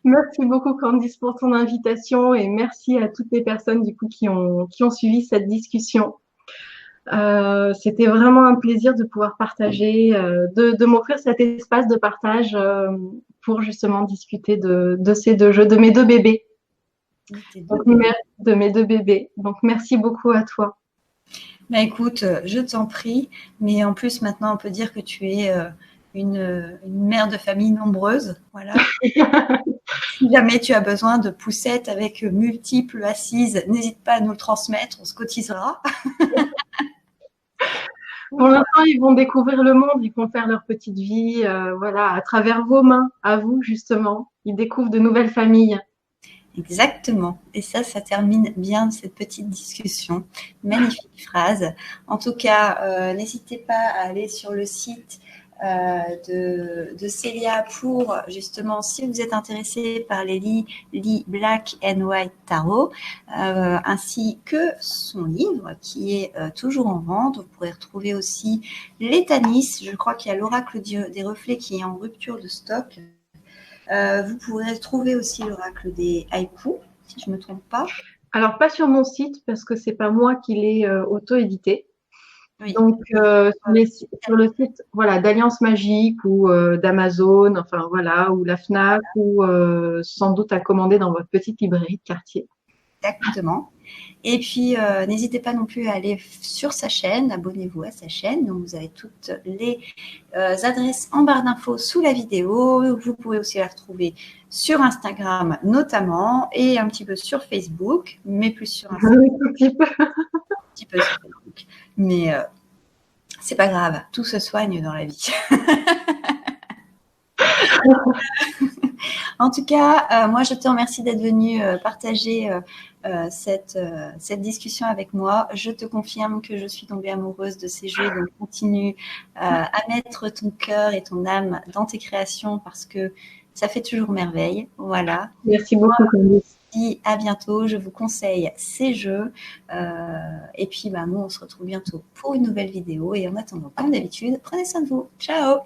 Merci beaucoup Candice pour ton invitation et merci à toutes les personnes du coup qui ont suivi cette discussion. C'était vraiment un plaisir de pouvoir partager, de m'offrir cet espace de partage pour justement discuter de ces deux jeux, de mes deux bébés. De mes deux bébés. Donc, merci beaucoup à toi. Bah écoute, je t'en prie. Mais en plus, maintenant, on peut dire que tu es une mère de famille nombreuse. Voilà. Si jamais tu as besoin de poussettes avec multiples assises, n'hésite pas à nous le transmettre, on se cotisera. Pour l'instant, ils vont découvrir le monde, ils vont faire leur petite vie, voilà, à travers vos mains, à vous justement. Ils découvrent de nouvelles familles. Exactement. Et ça termine bien cette petite discussion. Magnifique phrase. En tout cas, n'hésitez pas à aller sur le site de Célia pour justement, si vous êtes intéressé par les lits Black and White Tarot, ainsi que son livre qui est toujours en vente. Vous pourrez retrouver aussi les Tanis. Je crois qu'il y a l'oracle des reflets qui est en rupture de stock. Vous pourrez trouver aussi l'oracle des haïkus, si je ne me trompe pas. Alors, pas sur mon site, parce que c'est pas moi qui l'ai auto-édité. Oui. Donc, sur le site voilà, d'Alliance Magique ou d'Amazon, enfin voilà, ou la FNAC, ou sans doute à commander dans votre petite librairie de quartier. Exactement. Et puis, n'hésitez pas non plus à aller sur sa chaîne, abonnez-vous à sa chaîne. Donc, vous avez toutes les adresses en barre d'infos sous la vidéo. Vous pouvez aussi la retrouver sur Instagram notamment et un petit peu sur Facebook, mais plus sur Instagram. Un petit peu. Un petit peu sur Facebook. Mais c'est pas grave, tout se soigne dans la vie. En tout cas, moi, je te remercie d'être venu partager cette discussion avec moi. Je te confirme que je suis tombée amoureuse de ces jeux, donc continue à mettre ton cœur et ton âme dans tes créations parce que ça fait toujours merveille. Voilà. Merci beaucoup, Candice. Et à bientôt. Je vous conseille ces jeux. Et puis, nous, on se retrouve bientôt pour une nouvelle vidéo. Et en attendant, comme d'habitude, prenez soin de vous. Ciao!